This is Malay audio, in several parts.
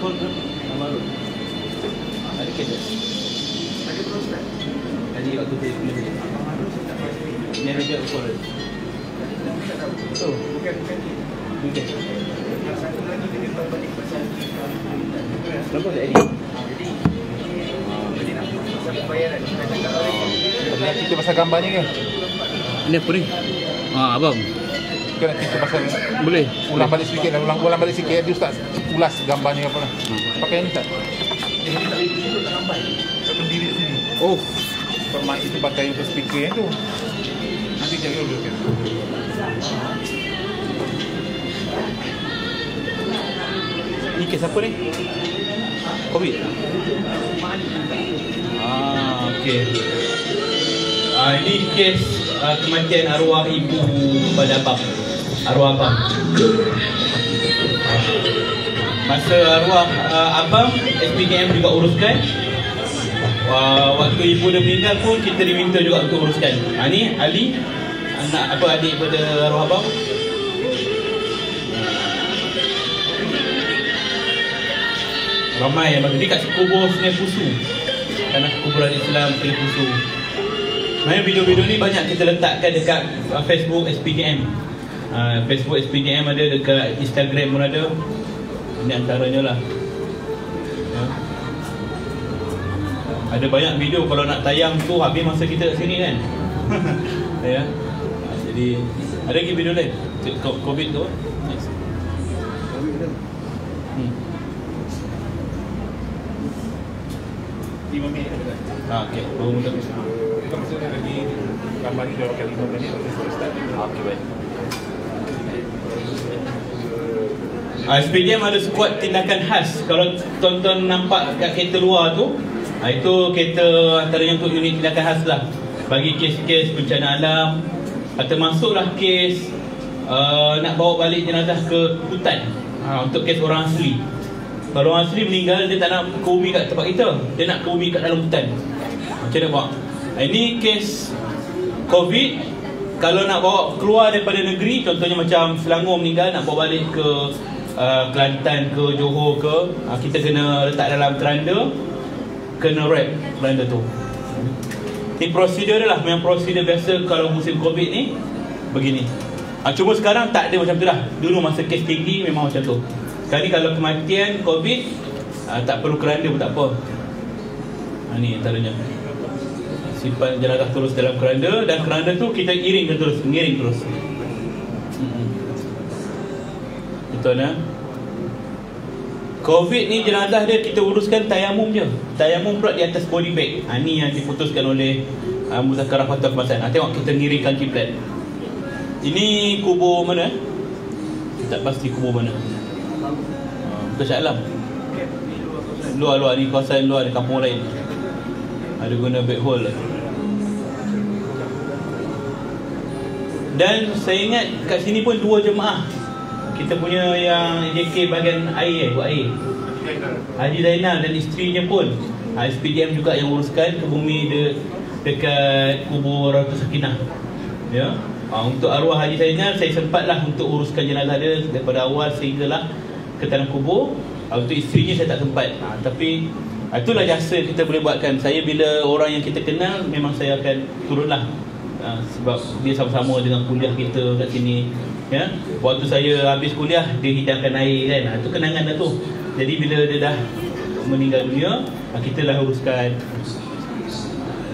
call ke? Baru. Ada kes tak? Ada terus tak? Tadi waktu saya kuliah ni. Ni ada je call. Tak tahu. Betul. Bukan ni. Bukan. Yang satu lagi dia berbalik pasal Kenapa tak edit? jadi nak pasal pembayaran. Kita cakap hari Nak cerita pasal gambarnya ke? Ini apa ni? Abang. Kita nak cerita pasal Boleh. ulang balik sedikit lah. Ulang balik sikit. Dia Ustaz ulas gambarnya apa lah. Pakai ni tak? dia tak boleh duduk tak nampak. Tak berdiri kat sini. Oh. Sebab mic itu pakai untuk speaker yang tu. Nanti jaga dulu kan. Ni kes apa ni? Covid? Okey. Ini kes kematian arwah ibu pada abang. Arwah abang. Masa arwah abang, SPKM juga uruskan. Waktu ibu dia meninggal pun kita diminta juga untuk uruskan. Ni Ali, anak adik pada arwah abang. Ramai yang bagi dekat kubur Sungai Pusu, tanah kuburan Islam Sungai Pusu. Main video-video ni banyak kita letakkan dekat Facebook SPKM. Facebook SPKM ada, dekat Instagram pun ada. Ini antaranya lah. Ada banyak video, kalau nak tayang tu habis masa kita kat sini kan. Ya. Jadi ada lagi video lain COVID tu. Yes. Minit ada tak? Okey, baru mula. Kita maksudnya lagi gambar ni dia pakai 5 minit untuk start. Okey, baik. SPKM ada skuad tindakan khas. Kalau tonton nampak kat kereta luar tu, itu kereta antaranya untuk unit tindakan khas lah. Bagi kes-kes bencana alam, termasuklah kes nak bawa balik jenazah ke hutan, untuk kes orang asli. Kalau orang asli meninggal, dia tak nak ke bumi kat tempat kita, dia nak ke bumi kat dalam hutan. Macam mana buat? Ini kes COVID. Kalau nak bawa keluar daripada negeri, contohnya macam Selangor meninggal, nak bawa balik ke Kelantan ke Johor ke, kita kena letak dalam keranda, kena wrap keranda tu. Ini prosedur dia lah. Memang prosedur biasa kalau musim COVID ni begini. Cuma sekarang tak ada macam tu dah. Dulu masa kes tinggi memang macam tu. Sekarang ni kalau kematian COVID, tak perlu keranda pun tak apa. Ni antaranya. Simpan jenazah terus dalam keranda, dan keranda tu kita iringkan terus, mengiring terus. Betul ya? COVID ni jenazah dia kita uruskan tayamum je. Tayamum pula di atas body bag. Ni yang diputuskan oleh Muzakarah Fatwa Kemasan. Tengok kita ngiringkan kiblat. Ini kubur mana? Tak pasti kubur mana. Betul Shah Alam. Luar-luar ni, kawasan luar di kampung lain. Ada guna backhole. Dan saya ingat kat sini pun 2 jemaah. Kita punya yang JK bahagian air, buat air, Haji Zainal dan isterinya pun SPDM juga yang uruskan ke bumi dekat kubur Ratu Sakinah. Ya. Untuk arwah Haji Zainal, saya sempatlah untuk uruskan jenazah dia daripada awal sehinggalah ke tanah kubur. Untuk isterinya saya tak sempat. Tapi itulah jasa kita boleh buatkan. Saya bila orang yang kita kenal, memang saya akan turunlah. Sebab dia sama-sama dengan kuliah kita kat sini. Ya, waktu saya habis kuliah, dia hidangkan air kan. Itu kenangan dah tu. Jadi bila dia dah meninggal dunia, kita lah uruskan.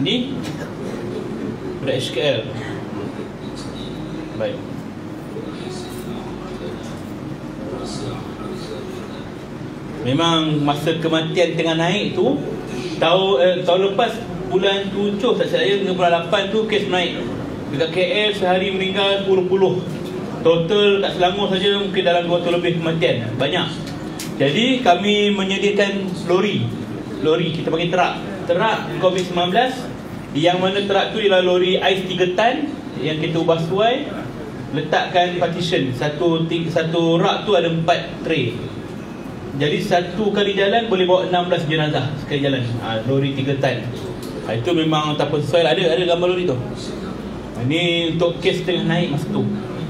Ini budak HKL. Baik. Memang masa kematian tengah naik tu, tahun lepas bulan 7 tak saya, dengan bulan 8 tu kes naik. Dekat KL sehari meninggal 10-10. Total kat Selangor saja mungkin dalam 200 lebih kematian. Banyak. Jadi kami menyediakan lori, kita panggil terak COVID-19. Yang mana terak tu ialah lori ais 3 tan yang kita ubah suai, letakkan partition. Satu rak tu ada 4 tray. Jadi satu kali jalan boleh bawa 16 jenazah sekali jalan. Lori 3 tan. Itu memang tak sesuai lah. Ada gambar lori tu. Ini untuk kes tengah naik masa tu.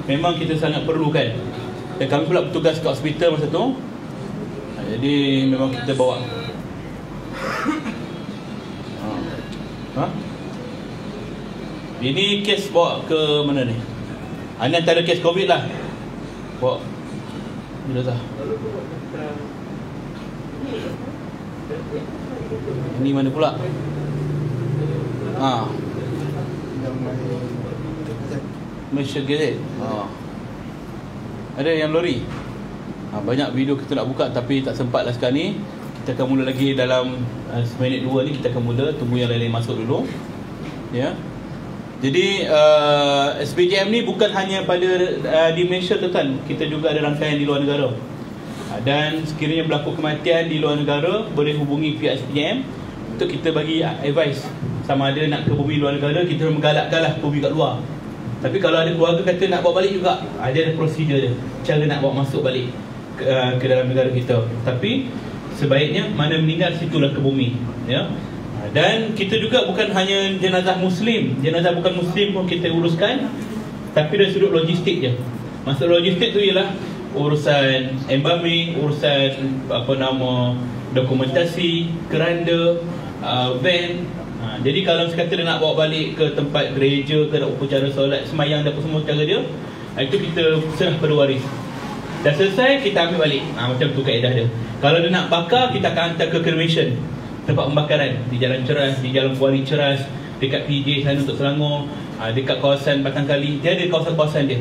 Memang kita sangat perlukan. Dan kami pula bertugas kat hospital masa tu. Jadi memang kita bawa. Ini kes bawa ke mana ni? Ini antara kes COVID lah. Bawa jenazah. Ini mana pula? Malaysia Gazette. Ada yang lori. Banyak video kita nak buka tapi tak sempat lah sekarang ni. Kita akan mula lagi dalam seminit 2 ni. Kita akan mula. Tunggu yang lain-lain masuk dulu. Ya. Jadi SPJM ni bukan hanya pada di Malaysia tuan. Kita juga ada rangkaian di luar negara. Dan sekiranya berlaku kematian di luar negara, boleh hubungi pihak SPJM untuk kita bagi advice. Sama ada nak ke bumi luar negara, kita menggalakkan lah bumi kat luar. Tapi kalau ada keluarga kata nak bawa balik juga, ada prosedur dia, cara nak bawa masuk balik ke dalam negara kita. Tapi sebaiknya mana meninggal situlah ke bumi, ya. Dan kita juga bukan hanya jenazah Muslim. Jenazah bukan Muslim pun kita uruskan. Tapi dari sudut logistik je. Maksud logistik tu ialah urusan embalming, urusan dokumentasi, keranda, van. Jadi kalau sekata dia nak bawa balik ke tempat gereja, ke upacara solat semayang dan apa semua cara dia, itu kita serah pada waris. Dah selesai, kita ambil balik. Macam tu kaedah dia. Kalau dia nak bakar, kita akan hantar ke cremation, tempat pembakaran di Jalan Ceras, di Jalan Kuari Ceras, dekat PJ sana untuk Selangor, dekat kawasan Batangkali. Dia ada kawasan-kawasan dia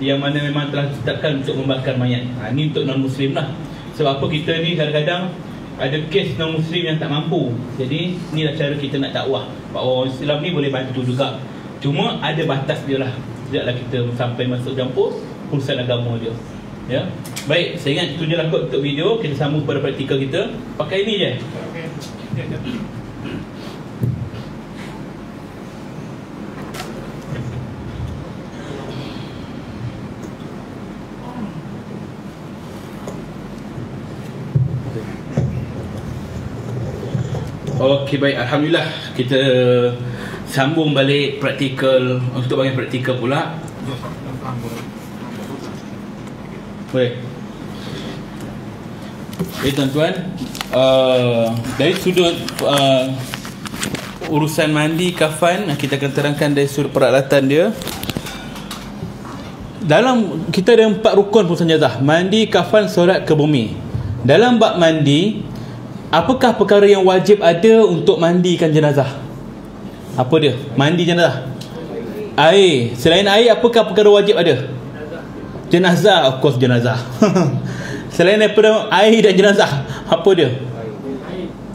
yang mana memang telah ditetapkan untuk membakar mayat. Ini untuk non-Muslim lah. Sebab apa kita ni kadang-kadang ada kes non-Muslim yang tak mampu. Jadi inilah cara kita nak dakwah bahawa Islam ni boleh bantu juga. Cuma ada batas dia lah. Tidaklah kita sampai masuk campur urusan agama dia. Ya. Baik, saya ingat itu je lah kot untuk video. Kita sambung pada praktikal kita. Pakai ini je. Okey, baik, alhamdulillah kita sambung balik praktikal. Untuk bahagian praktikal pula. Baik. Tuan-tuan, dari sudut urusan mandi, kafan, kita akan terangkan dari sudut peralatan dia. Dalam kita ada 4 rukun urusan jenazah: mandi, kafan, solat, ke bumi. Dalam bab mandi, apakah perkara yang wajib ada untuk mandikan jenazah? Apa dia? Mandi jenazah. Air. Selain air, apakah perkara wajib ada? Jenazah, of course jenazah. Selain daripada air dan jenazah, apa dia?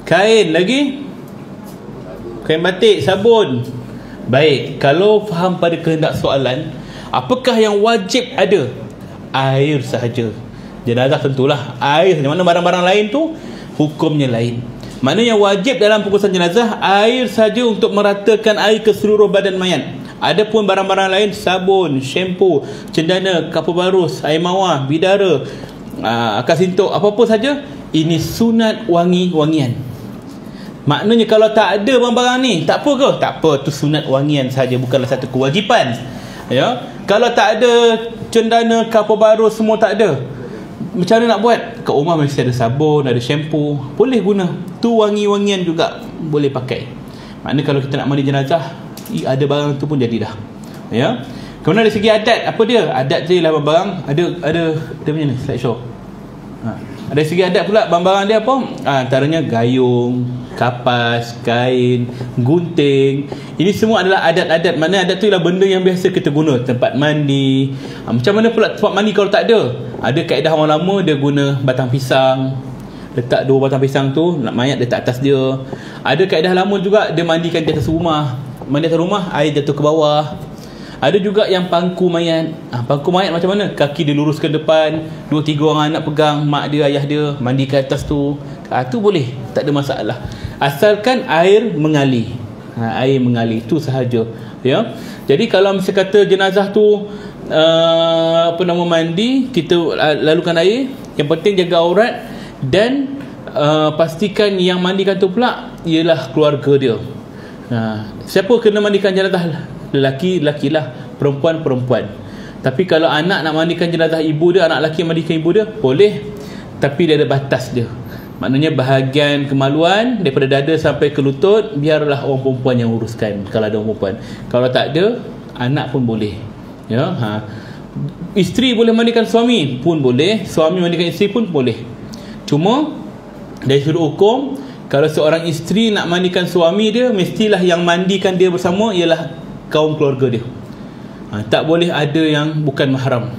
Kain lagi? Kain batik, sabun. Baik, kalau faham pada kehendak soalan, apakah yang wajib ada? Air sahaja. Jenazah tentulah air sahaja. Mana barang-barang lain tu hukumnya lain. Mana yang wajib dalam pengurusan jenazah, air saja untuk meratakan air ke seluruh badan mayat. Adapun barang-barang lain, sabun, shampoo, cendana, kapur barus, air mawar, bidara, akar sintok, apa-apa saja, ini sunat wangi-wangian. Maknanya kalau tak ada barang-barang ni, tak apa ke? Tak apa, tu sunat wangian saja, bukanlah satu kewajipan. Ya, kalau tak ada cendana, kapur barus, semua tak ada, macam mana nak buat? Kat rumah mesti ada sabun, ada shampoo, boleh guna. Tu wangi-wangian juga boleh pakai. Maknanya kalau kita nak mandi jenazah, ada barang tu pun jadi dah. Ya. Kemudian dari segi adat, apa dia? Adat je lah barang. Ada macam ni, slideshow. Dari segi adat pula, barang-barang dia apa? Antaranya gayung, kapas, kain, gunting. Ini semua adalah adat-adat. Mana adat tu ialah benda yang biasa kita guna. Tempat mandi. Macam mana pula tempat mandi kalau tak ada? Ada kaedah orang lama, dia guna batang pisang. Letak 2 batang pisang tu, nak mayat letak atas dia. Ada kaedah lama juga, dia mandikan di atas rumah. Mandi atas rumah, air jatuh ke bawah. Ada juga yang pangku mayat. Pangku mayat macam mana? Kaki dia luruskan depan, 2-3 orang anak pegang, mak dia, ayah dia, mandi ke atas tu. Tu boleh, tak ada masalah. Asalkan air mengalir. Air mengalir, tu sahaja. Ya. Jadi kalau misalnya kata jenazah tu mandi, kita lalukan air. Yang penting jaga aurat. Dan pastikan yang mandikan tu pula ialah keluarga dia. Siapa kena mandikan jenazah? Lelaki, lakilah. Perempuan, perempuan. Tapi kalau anak nak mandikan jenazah ibu dia, anak lelaki mandikan ibu dia, boleh. tapi dia ada batas dia. Maknanya bahagian kemaluan daripada dada sampai ke lutut biarlah orang perempuan yang uruskan kalau ada orang perempuan. Kalau tak ada, anak pun boleh. Ya, isteri boleh mandikan suami pun boleh, suami mandikan isteri pun boleh. Cuma dari sudut hukum, kalau seorang isteri nak mandikan suami dia, mestilah yang mandikan dia bersama ialah kaum keluarga dia. Tak boleh ada yang bukan mahram.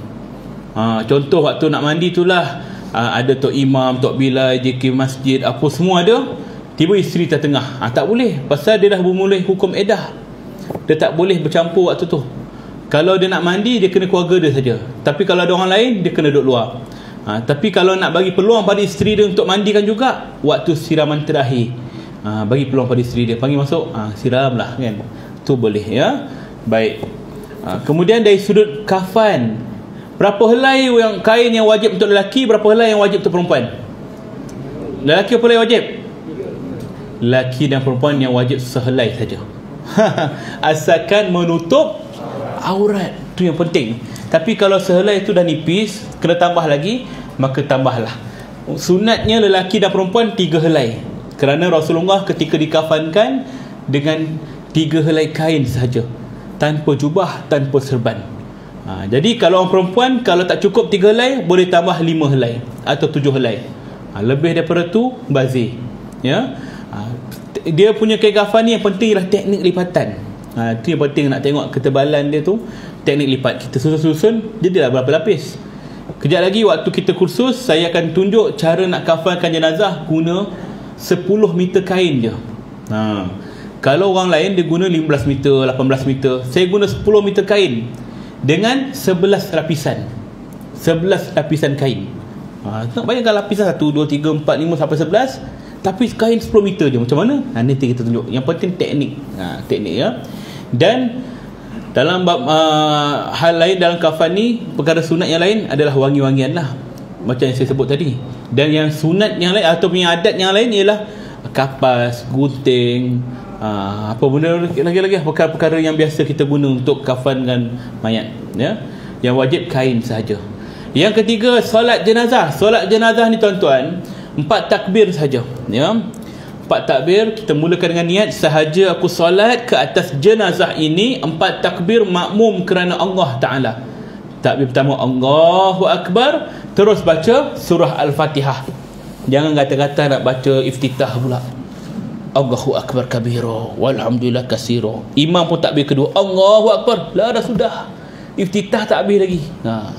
Contoh waktu nak mandi itulah, ada Tok Imam, Tok Bilal, JK Masjid, apa semua ada, tiba isteri tertengah. Tak boleh, pasal dia dah bermulai hukum edah. Dia tak boleh bercampur waktu tu. Kalau dia nak mandi, dia kena keluarga dia saja. Tapi kalau ada orang lain, dia kena duduk luar. Tapi kalau nak bagi peluang pada isteri dia untuk mandikan juga, waktu siraman terakhir, bagi peluang pada isteri dia, panggil masuk, siram lah kan. Tu boleh, ya. Baik. Kemudian dari sudut kafan, berapa helai yang kain yang wajib untuk lelaki, berapa helai yang wajib untuk perempuan? Lelaki apa helai wajib? Lelaki dan perempuan yang wajib sehelai saja. Asalkan menutup aurat, tu yang penting. Tapi kalau sehelai itu dah nipis, kena tambah lagi, maka tambahlah. Sunatnya lelaki dan perempuan 3 helai, kerana Rasulullah ketika dikafankan dengan 3 helai kain sahaja, tanpa jubah, tanpa serban. Jadi kalau orang perempuan, kalau tak cukup 3 helai, boleh tambah 5 helai atau 7 helai. Lebih daripada tu bazir, ya. Dia punya kain kafan ni yang penting ialah teknik lipatan. Itu yang penting nak tengok ketebalan dia tu. Teknik lipat, kita susun-susun, jadilah berapa lapis. Kejap lagi waktu kita kursus, saya akan tunjuk cara nak kafankan jenazah guna 10 meter kain je. Kalau orang lain dia guna 15 meter, 18 meter, saya guna 10 meter kain dengan 11 lapisan. 11 lapisan kain. Nak bayangkan lapisan 1, 2, 3, 4, 5 sampai 11, tapi kain 10 meter je. Macam mana? Nanti kita tunjuk. Yang penting teknik. Teknik, ya. Dan dalam bab hal lain dalam kafan ni, perkara sunat yang lain adalah wangi-wangian lah, macam yang saya sebut tadi. Dan yang sunat yang lain atau punya adat yang lain ialah kapas, gunting, apa benda lagi-lagi, perkara-perkara yang biasa kita guna untuk kafankan mayat, ya. Yang wajib kain sahaja. Yang ketiga, solat jenazah. Solat jenazah ni tuan-tuan, 4 takbir sahaja, ya. 4 takbir, kita mulakan dengan niat, sahaja aku solat ke atas jenazah ini, 4 takbir makmum kerana Allah Ta'ala. Takbir pertama Allahu Akbar, terus baca surah Al-Fatihah. Jangan kata-kata nak baca iftitah pula, Allahu Akbar kabira walhamdulillah kasira. Imam pun takbir kedua Allahu Akbar, lah dah sudah, iftitah takbir lagi.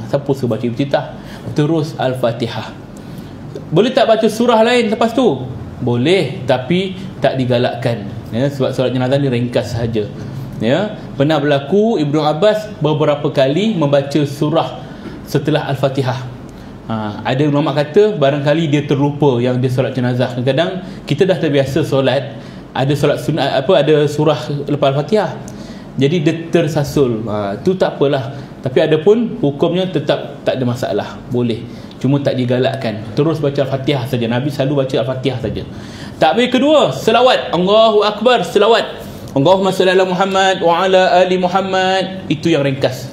Siapa suruh baca iftitah? Terus Al-Fatihah. Boleh tak baca surah lain lepas tu? Boleh, tapi tak digalakkan, ya, sebab solat jenazah ni ringkas sahaja, ya. Pernah berlaku Ibnu Abbas beberapa kali membaca surah setelah Al-Fatihah. Ada ulama kata barangkali dia terlupa yang dia solat jenazah. Kadang-kadang kita dah terbiasa solat, ada solat sunat, ada surah lepas Al-Fatihah, jadi dia tersasul. Tu tak apalah, tapi ada pun hukumnya tetap tak ada masalah, boleh. Cuma tak digalakkan. Terus baca Al-Fatihah saja. Nabi selalu baca Al-Fatihah saja. Takbir kedua, selawat. Allahu Akbar, selawat. Allahumma salli ala Muhammad wa ala ali Muhammad. Itu yang ringkas.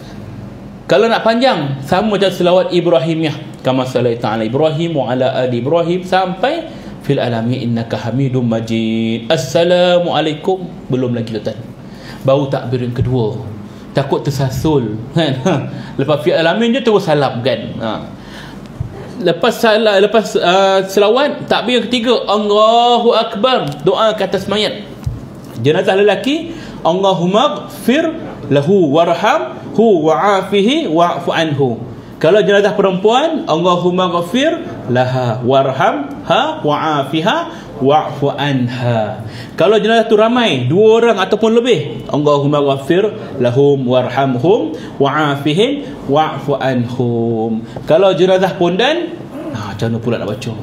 Kalau nak panjang, sama macam selawat Ibrahimiyah. Kama sallaita ala Ibrahim wa ala ali Ibrahim sampai fil alamin innaka Hamidum Majid. Assalamualaikum. Belum lagi tuan. Baru takbir yang kedua. Takut tersasul, kan? Lepas fil alamin je terus salam, kan? Lepas selawat, takbir yang ketiga Allahu Akbar, doa ke atas mayat. Jenazah lelaki, Allahumma gfir lahu warhamhu wa'afihi wa'fu anhu. Kalau jenazah perempuan, Allahumma gfir laha warhamha wa'afiha wa'fu anha. Kalau jenazah tu ramai, 2 orang ataupun lebih, Allahumma gfir lahum warhamhum wa'afihim wa'fu anhum. Kalau jenazah pondan, macam mana pula nak baca?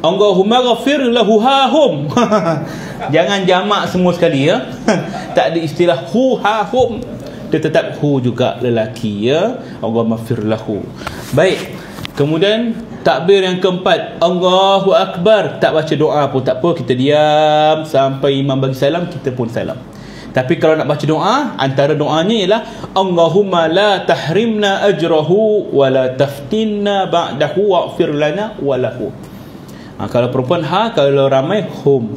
Allahumma ghafir lahu hahum. Jangan jamak semua sekali, ya. Tak ada istilah hu hahum, dia tetap hu juga lelaki, ya. Allahumma ghafir lahu. Baik. Kemudian takbir yang keempat Allahu Akbar, tak baca doa pun tak apa, kita diam sampai imam bagi salam, kita pun salam. Tapi kalau nak baca doa, antara doanya ialah Allahumma la tahrimna ajrahu wa la taftinna ba'dahu wa'fir lana wa lahu. Kalau perempuan kalau ramai hum.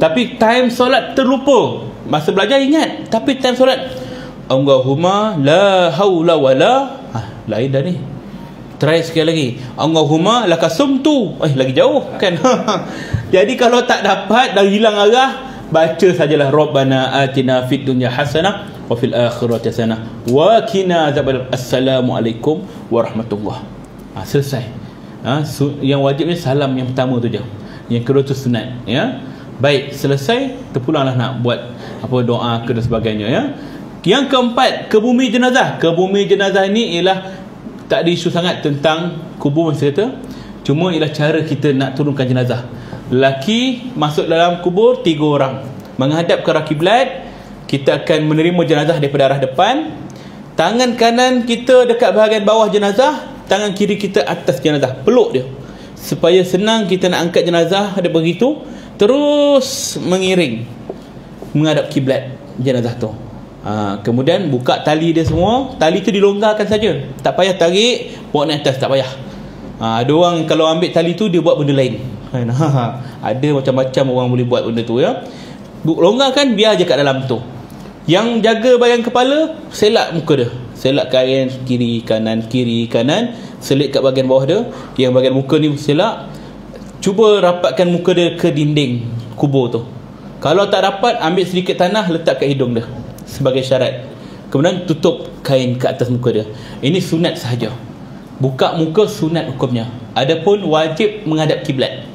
Tapi time solat terlupa. Masa belajar ingat, tapi time solat Allahumma la haula wa la lain dah ni. Try sekali lagi. Allahumma lakasumtu. Lagi jauh kan. Jadi kalau tak dapat dah hilang arah, baca sajalah Rabbana atina fid dunya hasanah wa fil akhirati hasanah wa qina azabal. Assalamualaikum warahmatullahi. Selesai. Yang wajibnya salam yang pertama tu je. Yang kedua tu sunat, ya. Baik, selesai, terpulanglah nak buat doa ke dan sebagainya, ya. Yang keempat, ke bumi jenazah. Ke bumi jenazah ni ialah tak ada isu sangat tentang kubur masa kata. Cuma ialah cara kita nak turunkan jenazah. Lelaki masuk dalam kubur 3 orang, menghadap ke arah kiblat. Kita akan menerima jenazah daripada arah depan. Tangan kanan kita dekat bahagian bawah jenazah, tangan kiri kita atas jenazah, peluk dia, supaya senang kita nak angkat jenazah. Ada begitu, terus mengiring menghadap kiblat jenazah tu. Kemudian buka tali dia semua. Tali tu dilonggarkan saja, tak payah tarik bawa naik atas, tak payah. Ada orang kalau ambil tali tu dia buat benda lain. Ada macam-macam orang boleh buat benda tu, ya. Longgarkan, biar je kat dalam tu. Yang jaga bahagian kepala, selak muka dia, selak kain kiri kanan, selit kat bahagian bawah dia. Yang bahagian muka ni selak. Cuba rapatkan muka dia ke dinding kubur tu. Kalau tak dapat, ambil sedikit tanah letak kat hidung dia sebagai syarat. Kemudian tutup kain ke atas muka dia. Ini sunat sahaja. Buka muka sunat hukumnya. Adapun wajib menghadap kiblat.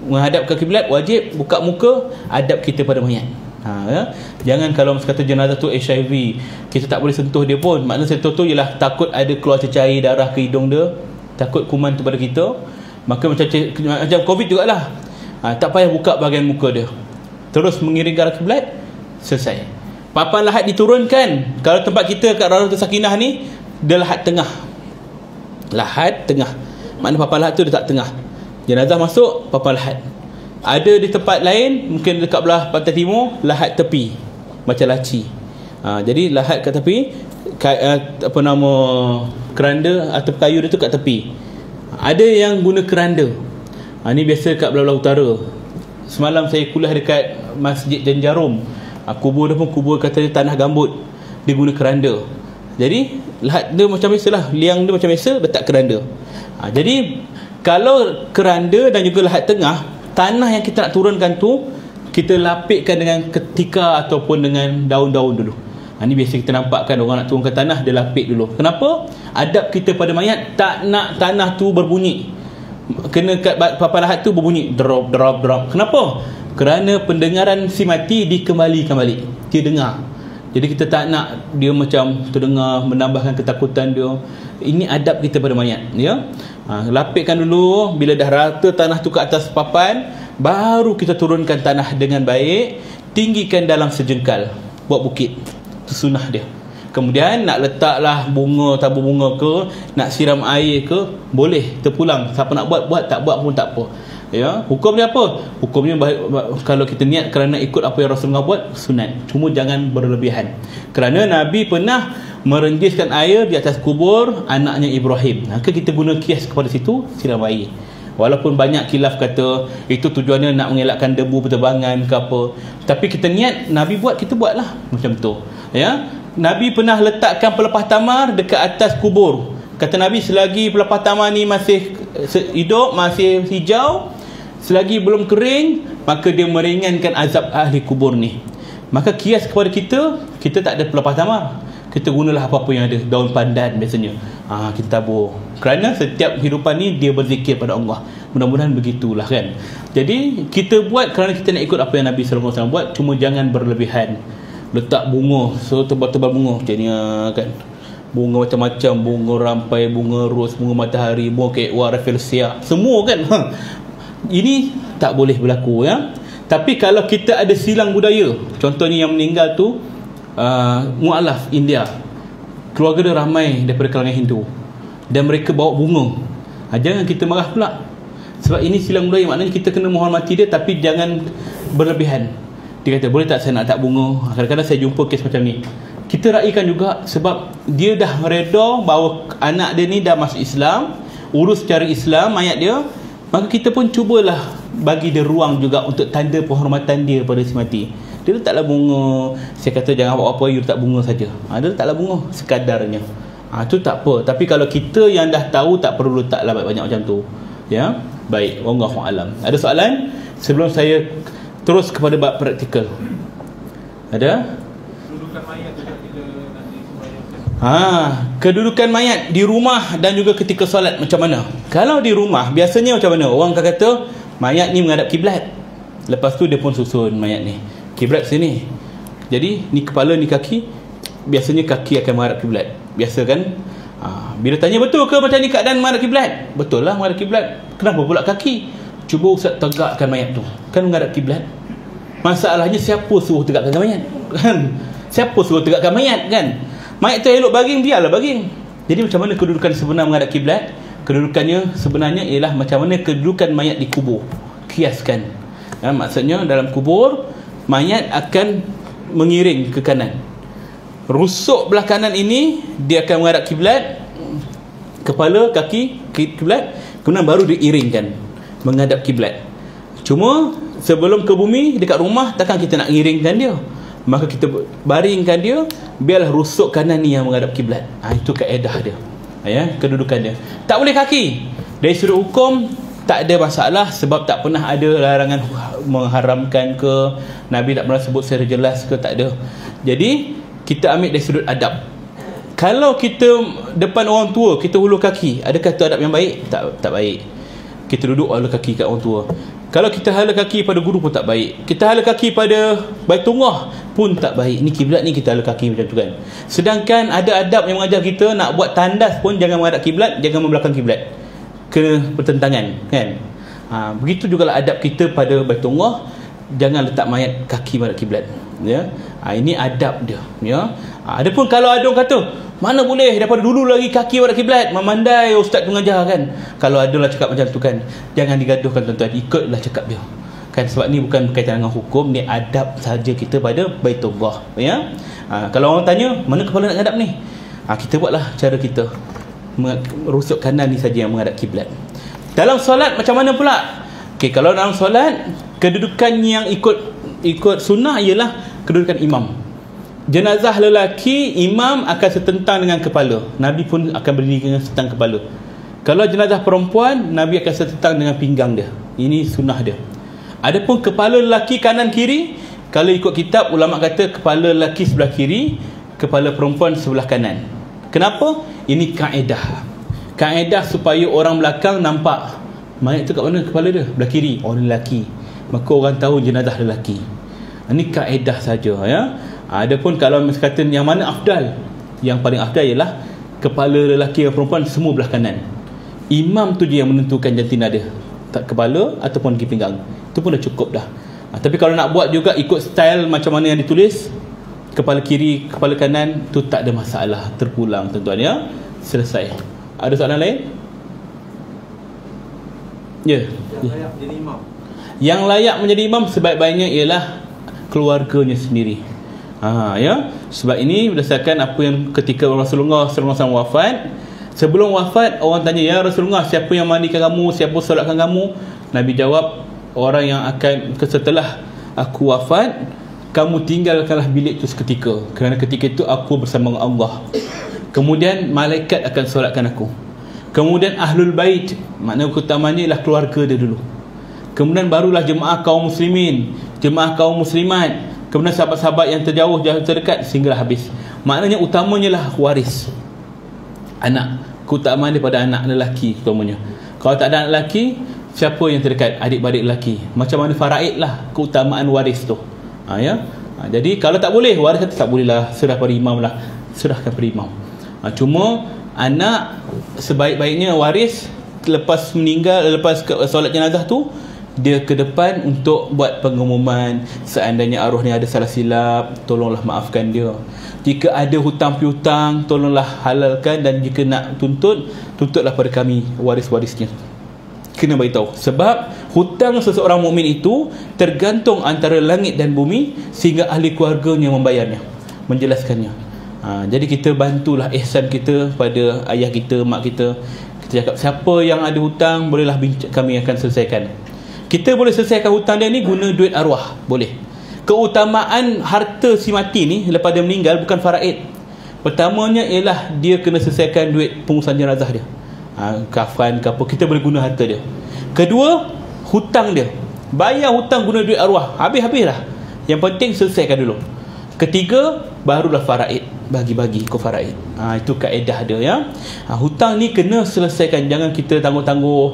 Menghadap ke kiblat wajib. Buka muka adab kita pada mayat. Ya? Jangan kalau kata jenazah tu HIV, kita tak boleh sentuh dia pun. Maknanya sentuh tu ialah takut ada keluar cecair darah ke hidung dia, takut kuman tu pada kita. Maka macam COVID jugalah. Tak payah buka bahagian muka dia. Terus mengiring ke arah kiblat, selesai. Papan lahat diturunkan. Kalau tempat kita kat Rawdatul Sakinah ni, dia lahat tengah. Lahat tengah. Maknanya papan lahat tu dia tak tengah. Jenazah masuk, papan lahat. Ada di tempat lain, mungkin dekat belah pantai timur, lahat tepi, macam laci. Jadi lahat kat tepi, keranda atau kayu dia tu kat tepi. Ada yang guna keranda. Ni biasa kat belah-belah utara. Semalam saya kuliah dekat Masjid Jenjarum. Kubur dia pun kubur kata dia tanah gambut, dia guna keranda. Jadi lahat dia macam biasalah, liang dia macam biasa, letak keranda. Jadi kalau keranda dan juga lahat tengah, tanah yang kita nak turunkan tu kita lapikkan dengan ketika ataupun dengan daun-daun dulu. Ini biasa kita nampakkan orang nak turunkan tanah, dia lapik dulu. Kenapa? Adab kita pada mayat, tak nak tanah tu berbunyi. Kena kat papan lahat tu berbunyi drop drop drop. Kenapa? Kerana pendengaran si mati dikembalikan balik, dia dengar. Jadi kita tak nak dia macam terdengar, menambahkan ketakutan dia. Ini adab kita pada mayat, ya. Lapikkan dulu. Bila dah rata tanah tu ke atas papan, baru kita turunkan tanah dengan baik. Tinggikan dalam sejengkal, buat bukit. Itu sunnah dia. Kemudian nak letaklah bunga, tabur bunga ke, nak siram air ke, boleh, terpulang. Siapa nak buat, tak buat pun tak apa. Ya, hukumnya apa? Hukumnya kalau kita niat kerana ikut apa yang Rasulullah buat, sunat. Cuma jangan berlebihan. Kerana Nabi pernah merenjiskan air di atas kubur anaknya Ibrahim. Maka kita guna kias kepada situ, siram air. Walaupun banyak khilaf kata itu tujuannya nak mengelakkan debu berterbangan ke apa. Tapi kita niat, Nabi buat, kita buatlah macam tu. Ya, Nabi pernah letakkan pelepah tamar dekat atas kubur. Kata Nabi, selagi pelepah tamar ni masih hidup, masih hijau, selagi belum kering, maka dia meringankan azab ahli kubur ni. Maka kias kepada kita tak ada pelepah tamar, kita gunalah apa-apa yang ada. Daun pandan biasanya, kita tabur. Kerana setiap kehidupan ni dia berzikir pada Allah. Mudah-mudahan begitulah kan. Jadi kita buat kerana kita nak ikut apa yang Nabi SAW buat. Cuma jangan berlebihan. Letak bunga, so tebal-tebal bunga macam ni kan. Bunga macam-macam, bunga rampai, bunga ros, bunga matahari, bunga kekwa, rafflesia, semua kan. Ini tak boleh berlaku, ya. Tapi kalau kita ada silang budaya, contohnya yang meninggal tu mu'alaf India, keluarga dia ramai daripada kalangan Hindu, dan mereka bawa bunga, jangan kita marah pula. Sebab ini silang budaya, maknanya kita kena menghormati dia, tapi jangan berlebihan. Dia kata, boleh tak saya nak tak bunga? Kadang-kadang saya jumpa kes macam ni. Kita raikan juga sebab dia dah reda bahawa anak dia ni dah masuk Islam, urus secara Islam mayat dia, maka kita pun cubalah bagi dia ruang juga untuk tanda penghormatan dia pada si mati. Dia letaklah bunga. Saya kata jangan apa-apa, you letak bunga saja. Dia letaklah bunga sekadarnya. Itu tak apa. Tapi kalau kita yang dah tahu, tak perlu letaklah banyak macam tu. Ya, baik. Wallahu alam. Ada soalan sebelum saya terus kepada bab praktikal? Ada? Kedudukan mayat juga bila nanti sembahyang. Kedudukan mayat di rumah dan juga ketika solat macam mana? Kalau di rumah biasanya macam mana? Orang akan kata mayat ni menghadap kiblat. Lepas tu dia pun susun mayat ni. Kiblat sini. Jadi ni kepala ni kaki. Biasanya kaki akan menghadap kiblat. Biasa kan? Bila tanya betul ke macam ni keadaan menghadap kiblat? Betul lah menghadap kiblat. Kenapa pula kaki? Cuba Ustaz tegakkan mayat tu. Kan menghadap kiblat. Masalahnya siapa suruh tegakkan mayat? Kan? Siapa suruh tegakkan mayat kan? Mayat tu elok baring, biarlah baring. Jadi macam mana kedudukan sebenar menghadap kiblat? Kedudukannya sebenarnya ialah macam mana kedudukan mayat di kubur. Kiaskan. Maksudnya dalam kubur mayat akan mengiring ke kanan. Rusuk belah kanan ini dia akan menghadap kiblat, kepala, kaki kiblat, kemudian baru diiringkan menghadap kiblat. Cuma sebelum ke bumi dekat rumah takkan kita nak ngiringkan dia, maka kita baringkan dia, biarlah rusuk kanan ni yang menghadap kiblat. Itu kaedah dia, kedudukan dia. Tak boleh kaki. Dari sudut hukum tak ada masalah sebab tak pernah ada larangan mengharamkan ke, Nabi tak pernah sebut secara jelas ke, tak ada. Jadi kita ambil dari sudut adab. Kalau kita depan orang tua kita hulur kaki, adakah itu adab yang baik? Tak baik. Kita duduk hulur kaki kat orang tua. Kalau kita hala kaki pada guru pun tak baik. Kita hala kaki pada Baitullah pun tak baik. Ni kiblat ni kita hala kaki macam tu kan. Sedangkan ada adab yang mengajar kita nak buat tandas pun jangan menghadap kiblat, jangan membelakang kiblat. Kena bertentangan kan. Begitu jugalah adab kita pada Baitullah, jangan letak mayat kaki menghadap kiblat. Ini adab dia. Adapun kalau ada orang kata mana boleh daripada dulu lagi kaki menghadap kiblat, memandai ustaz tu mengajar kan. Kalau adalah cakap macam tu kan, jangan digaduhkan tuan-tuan, ikutlah cakap dia kan, sebab ni bukan berkaitan dengan hukum, ni adab saja kita pada Baitullah. Kalau orang tanya mana kepala nak hadap ni, kita buatlah cara kita, rusuk kanan ni saja yang menghadap kiblat. Dalam solat macam mana pula? Kalau dalam solat kedudukan yang ikut sunnah ialah kedudukan imam. Jenazah lelaki, imam akan setentang dengan kepala. Nabi pun akan berdiri dengan setentang kepala. Kalau jenazah perempuan, Nabi akan setentang dengan pinggang dia. Ini sunnah dia. Adapun kepala lelaki kanan kiri, kalau ikut kitab ulama kata kepala lelaki sebelah kiri, kepala perempuan sebelah kanan. Kenapa? Ini kaedah. Kaedah supaya orang belakang nampak mayat tu kat mana kepala dia? Belah kiri. Oh, lelaki. Maka orang tahu jenazah lelaki. Ini kaedah saja Adapun kalau kata yang mana afdal, yang paling afdal ialah kepala lelaki dan perempuan semua belah kanan. Imam tu je yang menentukan jantina dia, tak kepala ataupun kaki pinggang. Itu pun dah cukup dah. Tapi kalau nak buat juga ikut style macam mana yang ditulis, kepala kiri, kepala kanan, tu tak ada masalah, terpulang tuan-tuan selesai. Ada soalan lain? Yang layak menjadi imam. Yang layak menjadi imam sebaik-baiknya ialah keluarganya sendiri. Sebab ini berdasarkan apa yang ketika Rasulullah SAW wafat. Sebelum wafat, orang tanya, ya Rasulullah, siapa yang mandikan kamu, siapa solatkan kamu? Nabi jawab, orang yang akan setelah aku wafat, kamu tinggalkanlah bilik itu seketika, kerana ketika itu aku bersama dengan Allah. Kemudian malaikat akan solatkan aku. Kemudian ahlul bait, maknanya utamanya ialah keluarga dia dulu. Kemudian barulah jemaah kaum muslimin, jemaah kaum muslimat, kemudian sahabat-sahabat yang terjauh, yang terdekat, sehinggalah habis. Maknanya utamanya lah waris, anak. Keutamaan daripada anak lelaki utamanya. Kalau tak ada anak lelaki, siapa yang terdekat? Adik-beradik lelaki. Macam mana faraid lah keutamaan waris tu. Jadi kalau tak boleh, waris kata tak boleh lah, serah pada imam lah, serahkan pada imam. Cuma anak sebaik-baiknya waris lepas meninggal, lepas solat jenazah tu, dia ke depan untuk buat pengumuman. Seandainya arwah ni ada salah silap, tolonglah maafkan dia. Jika ada hutang piutang, tolonglah halalkan. Dan jika nak tuntut, tuntutlah pada kami waris-warisnya. Kena beritahu. Sebab hutang seseorang mukmin itu tergantung antara langit dan bumi sehingga ahli keluarganya membayarnya, menjelaskannya. Jadi kita bantulah ihsan kita pada ayah kita, mak kita. Kita cakap siapa yang ada hutang, bolehlah kami akan selesaikan. Kita boleh selesaikan hutang dia ni guna duit arwah, boleh. Keutamaan harta si mati ni lepas dia meninggal bukan faraid. Pertamanya ialah dia kena selesaikan duit pengurusan jenazah dia, kafan ke apa, kita boleh guna harta dia. Kedua, hutang dia, bayar hutang guna duit arwah, habis-habislah. Yang penting selesaikan dulu. Ketiga, barulah faraid, bagi-bagi ke faraid. Itu kaedah dia ya. Hutang ni kena selesaikan, jangan kita tangguh-tangguh.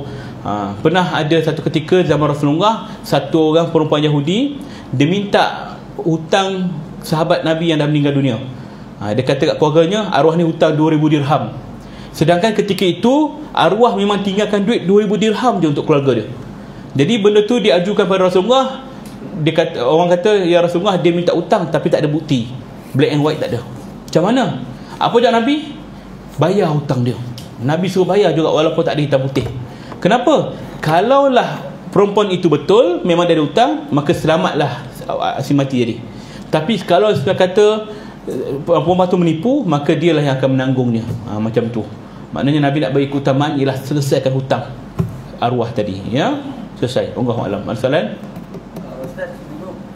Pernah ada satu ketika zaman Rasulullah, satu orang perempuan Yahudi, dia minta hutang sahabat Nabi yang dah meninggal dunia. Dia kata kat keluarganya, arwah ni hutang 2,000 dirham. Sedangkan ketika itu arwah memang tinggalkan duit 2,000 dirham je untuk keluarga dia. Jadi benda tu diajukan pada Rasulullah. Dia kata, orang kata, ya Rasulullah, dia minta hutang tapi tak ada bukti, black and white tak ada. Macam mana? Apa jawab Nabi? Bayar hutang dia. Nabi suruh bayar juga walaupun tak ada hitam putih. Kenapa? Kalaulah perempuan itu betul memang dia ada hutang, maka selamatlah si mati jadi. Tapi kalau sudah kata perempuan tu menipu, maka dialah yang akan menanggungnya. Macam tu. Maknanya Nabi nak bagi keutamaan ialah selesaikan hutang arwah tadi ya. Selesai. Wallahu a'lam. Al-salam. Ustaz,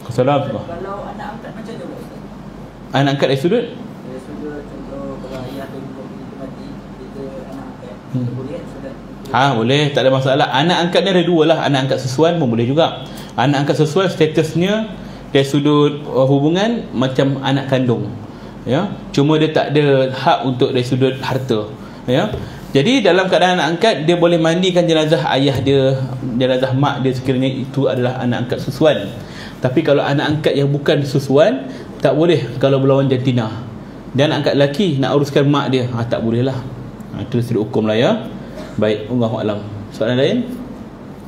Assalamualaikum. kalau anak angkat macam mana Ustaz? Anak angkat dari sudut? Dari sudut contoh kalau ayah dan ibu mati, kita anak angkat, kita boleh Ustaz? Boleh, tak ada masalah. Anak angkat ni ada dua lah. Anak angkat sesuai pun boleh juga. Anak angkat sesuai statusnya dari sudut hubungan macam anak kandung ya. Cuma dia tak ada hak untuk dari sudut harta ya. Jadi dalam keadaan anak angkat, dia boleh mandikan jenazah ayah dia, jenazah mak dia sekiranya itu adalah anak angkat susuan. Tapi kalau anak angkat yang bukan susuan, tak boleh kalau berlawan jantina. Dan anak angkat lelaki nak uruskan mak dia, tak boleh lah. Itu sudut hukum lah ya. Baik, Allahu a'lam. Soalan lain?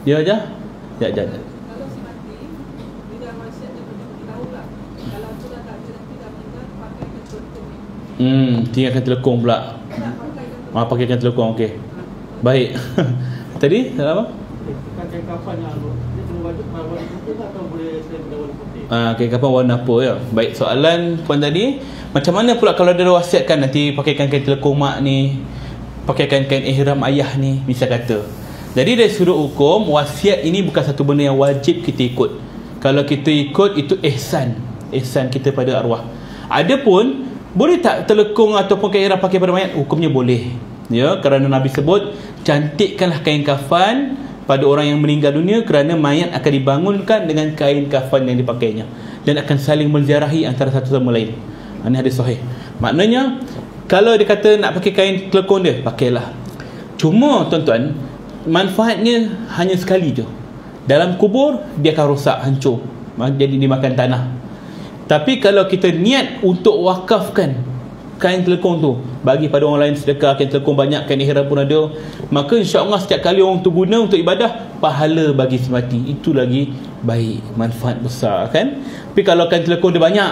Dia aja. Ya. Kalau si mati, dia dah wasiat dia beritahu lah. Kalau tu dah tak tidak meninggal, pakai kecontoh. Tinggalkan telekong pula. Pakaikan telekong, okey. Baik. Tadi apa? Pakai kapan lah, dia kena wajib warna putih atau boleh selain warna putih? Kain kapan warna apa ya? Baik, soalan puan tadi, macam mana pula kalau dia wasiatkan nanti pakaikan kain telekong mak ni, pakaikan kain ihram ayah ni, misal kata. Jadi dari sudut hukum, wasiat ini bukan satu benda yang wajib kita ikut. Kalau kita ikut, itu ihsan kita pada arwah. Adapun boleh tak telekong ataupun kain ihram pakai pada mayat? Hukumnya boleh ya, kerana Nabi sebut cantikkanlah kain kafan pada orang yang meninggal dunia, kerana mayat akan dibangunkan dengan kain kafan yang dipakainya dan akan saling menziarahi antara satu sama lain. Ini hadis sahih. Maknanya kalau dia kata nak pakai kain telekong dia, pakailah. Cuma tuan-tuan, manfaatnya hanya sekali je. Dalam kubur dia akan rosak, hancur, jadi dimakan tanah. Tapi kalau kita niat untuk wakafkan kain telekong tu, bagi pada orang lain sedekah, kain telekong banyak, kain ihram pun ada, maka insya-Allah setiap kali orang tu guna untuk ibadah, pahala bagi si mati. Itu lagi baik, manfaat besar kan. Tapi kalau kain telekong dia banyak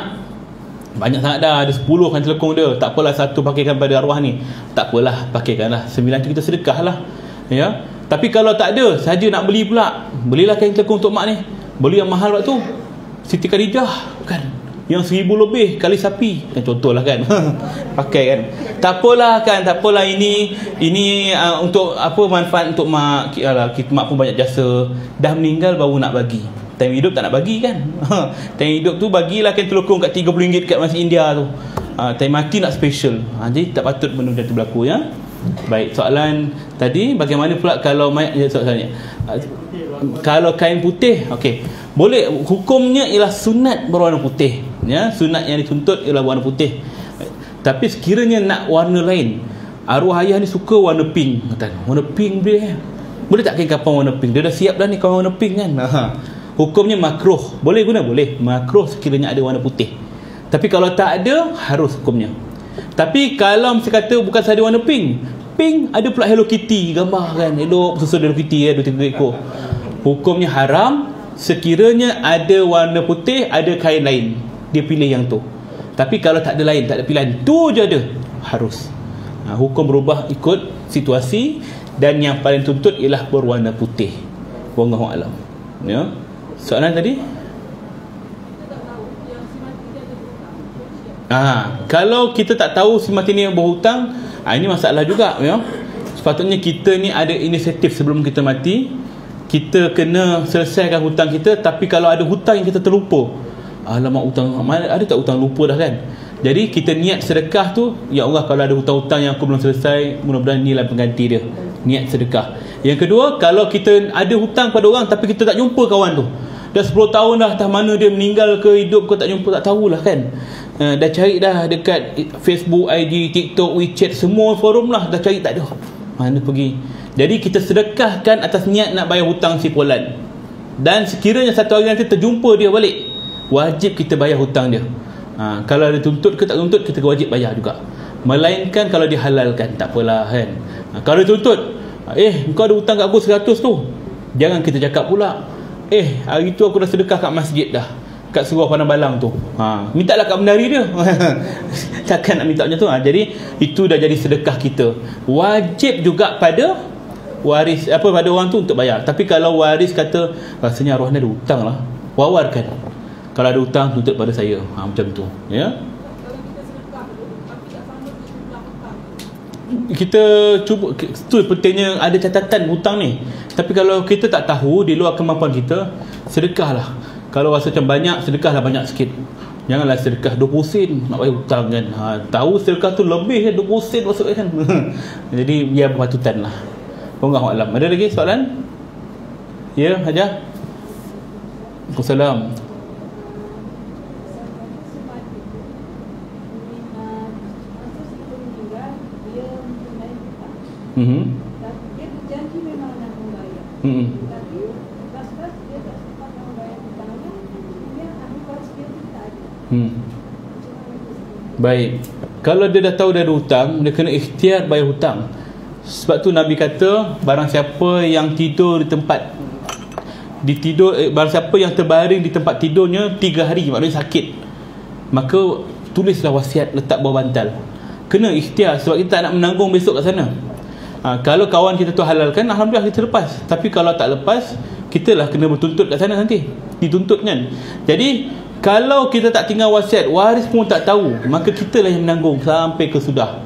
sangat dah, ada 10 kain telekong dia, tak apalah satu pakaikan pada arwah ni, tak apalah, pakaikanlah 9 tu kita sedekahlah ya. Tapi kalau tak ada, saja nak beli pula, belilah kain telekong untuk mak ni, beli yang mahal waktu Siti Khadijah kan, yang 1,000 lebih kali sapi kan, contohlah kan. Pakai kan, tak apalah kan, tak apalah, ini untuk apa, manfaat untuk mak. Kita mak pun banyak jasa, dah meninggal baru nak bagi, time hidup tak nak bagi kan. Time hidup tu bagilah kain telekong kat RM30 kat masjid India tu. Time mati nak special. Jadi tak patut benda tu berlaku ya. Baik, soalan tadi bagaimana pula kalau mayat, soalannya kalau kain putih, okey, boleh. Hukumnya ialah sunat berwarna putih ya, sunat yang dituntut ialah warna putih. Tapi sekiranya nak warna lain, arwah ayah ni suka warna pink, kata warna pink boleh tak kain kapan warna pink? Dia dah siap dah ni kawan warna pink kan. Hukumnya makruh, boleh guna, boleh makruh sekiranya ada warna putih. Tapi kalau tak ada, harus hukumnya. Tapi kalau mesti kata bukan sahaja warna pink ada pula Hello Kitty, gambar kan, elok susun Hello Kitty ya, 2-3 ekor. Hukumnya haram sekiranya ada warna putih, ada kain lain, dia pilih yang tu. Tapi kalau tak ada lain, tak ada pilihan, tu je ada, harus. Hukum berubah ikut situasi, dan yang paling tuntut ialah berwarna putih. Wallahu a'lam. Ya. Soalan tadi? Kalau kita tak tahu si mati ni yang berhutang, ini masalah juga, ya. Sepatutnya kita ni ada inisiatif sebelum kita mati. Kita kena selesaikan hutang kita. Tapi kalau ada hutang yang kita terlupa, alamak, hutang mana ada tak, hutang lupa dah kan. Jadi kita niat sedekah tu, ya Allah, kalau ada hutang-hutang yang aku belum selesai, mudah-mudahan inilah pengganti dia. Niat sedekah. Yang kedua, kalau kita ada hutang pada orang tapi kita tak jumpa kawan tu, dah 10 tahun dah, entah mana dia meninggal ke hidup ke, tak jumpa, tak tahulah kan. Dah cari dah dekat Facebook, ID, TikTok, WeChat, semua forum lah, dah cari tak ada, mana pergi. Jadi kita sedekahkan atas niat nak bayar hutang si Polan. Dan sekiranya satu hari nanti terjumpa dia balik, wajib kita bayar hutang dia. Kalau dia tuntut ke tak tuntut, kita wajib bayar juga. Melainkan kalau dihalalkan, tak apalah kan. Kalau dia tuntut, kau ada hutang kat aku 100 tu, jangan kita cakap pula, hari tu aku dah sedekah kat masjid dah, kat Surau Padang Balang tu, minta lah kat bendari dia. Takkan nak minta macam tu. Jadi itu dah jadi sedekah kita. Wajib juga pada waris, pada orang tu untuk bayar. Tapi kalau waris kata rasanya arwah ni ada hutang lah, wawarkan. Kalau ada hutang, tuntut pada saya, macam tu, ya. Kita cuba, tu pentingnya ada catatan hutang ni. Tapi kalau kita tak tahu, di luar kemampuan kita, sedekahlah. Kalau rasa macam banyak, sedekahlah banyak sikit. Janganlah sedekah 20 sen nak bayar hutang kan. Tahu sedekah tu lebih kan, 20 sen masuk kan. Jadi biar berpatutan lah. Wallahu a'lam. Ada lagi soalan? Ya, Hajar. Waalaikumsalam. Dia berjanji memang nak membayar. Tapi lepas-lepas dia tak sempat membayar hutangnya, kemudian ahli waris dia tak ada. Baik. Kalau dia dah tahu dia ada hutang, dia kena ikhtiar bayar hutang. Sebab tu Nabi kata, barang siapa yang tidur di tempat barang siapa yang terbaring di tempat tidurnya 3 hari, maknanya sakit, maka tulislah wasiat, letak bawah bantal. Kena ikhtiar, sebab kita tak nak menanggung besok kat sana. Kalau kawan kita tu halalkan, alhamdulillah kita lepas. Tapi kalau tak lepas, kita lah kena bertuntut kat sana nanti, dituntut kan. Jadi kalau kita tak tinggal wasiat, waris pun tak tahu, maka kita lah yang menanggung sampai ke sudah.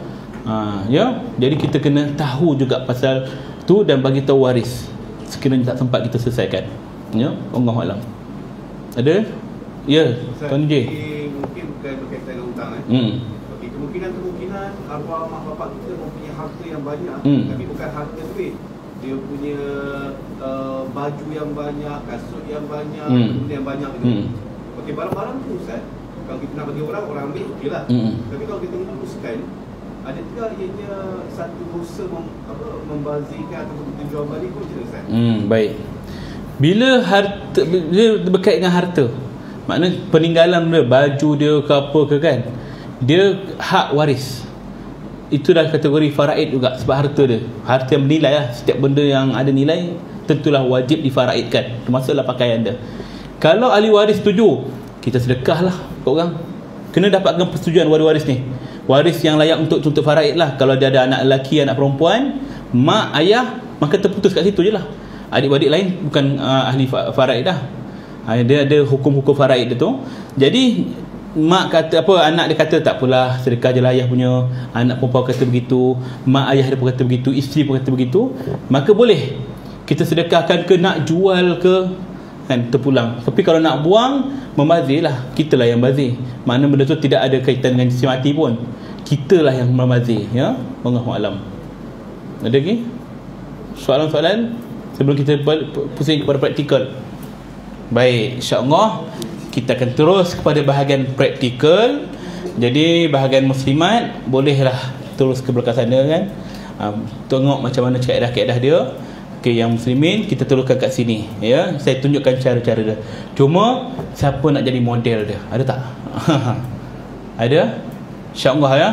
Ya, jadi kita kena tahu juga pasal tu dan bagi tahu waris sekiranya tak sempat kita selesaikan. Ya, Allah alam. Ada? Ya, Tuan J. Mungkin bukan berkaitan dengan hutang kemungkinan arwah mak bapak kita mempunyai harta yang banyak, tapi bukan harta duit. Dia punya baju yang banyak, kasut yang banyak, benda yang banyak gitu. Okey, barang-barang tu Ustaz, kalau kita nak bagi orang ambil, okeylah. Tapi kalau kita meneruskan, ada juga ianya satu dosa membazirkan ataupun kita jual balik pun macam Ustaz. Baik. Bila berkait dengan harta, maknanya peninggalan dia, baju dia ke apa ke kan, dia hak waris. Itu dah kategori faraid juga, sebab harta dia, harta yang bernilai lah. Setiap benda yang ada nilai tentulah wajib difaraidkan, termasuklah pakaian dia. Kalau ahli waris setuju, kita sedekah lah ke orang. Kena dapatkan persetujuan waris ni, waris yang layak untuk faraid lah. Kalau dia ada anak lelaki, anak perempuan, mak, ayah, maka terputus kat situ je lah. Adik-adik lain bukan ahli faraid dah. Dia ada hukum-hukum faraid dia tu. Jadi mak kata apa, anak dia kata tak apalah, sedekah je lah ayah punya. Anak perempuan kata begitu, mak ayah dia pun kata begitu, isteri pun kata begitu, maka boleh kita sedekahkan ke nak jual ke kan, terpulang. Tapi kalau nak buang, membazir lah, kita lah yang bazir. Mana benda tu tidak ada kaitan dengan si mati pun, kita lah yang membazir. Ya, Wallahu a'lam. Ada lagi soalan-soalan sebelum kita pusing kepada praktikal? Baik, insya-Allah kita akan terus kepada bahagian praktikal. Jadi bahagian muslimat bolehlah terus ke belakang sana kan. Tengok macam mana kaedah-kaedah dia. Okey, yang muslimin kita teruskan kat sini ya. Saya tunjukkan cara-cara dia. Cuma siapa nak jadi model dia? Ada tak? Ada? Insya-Allah ya.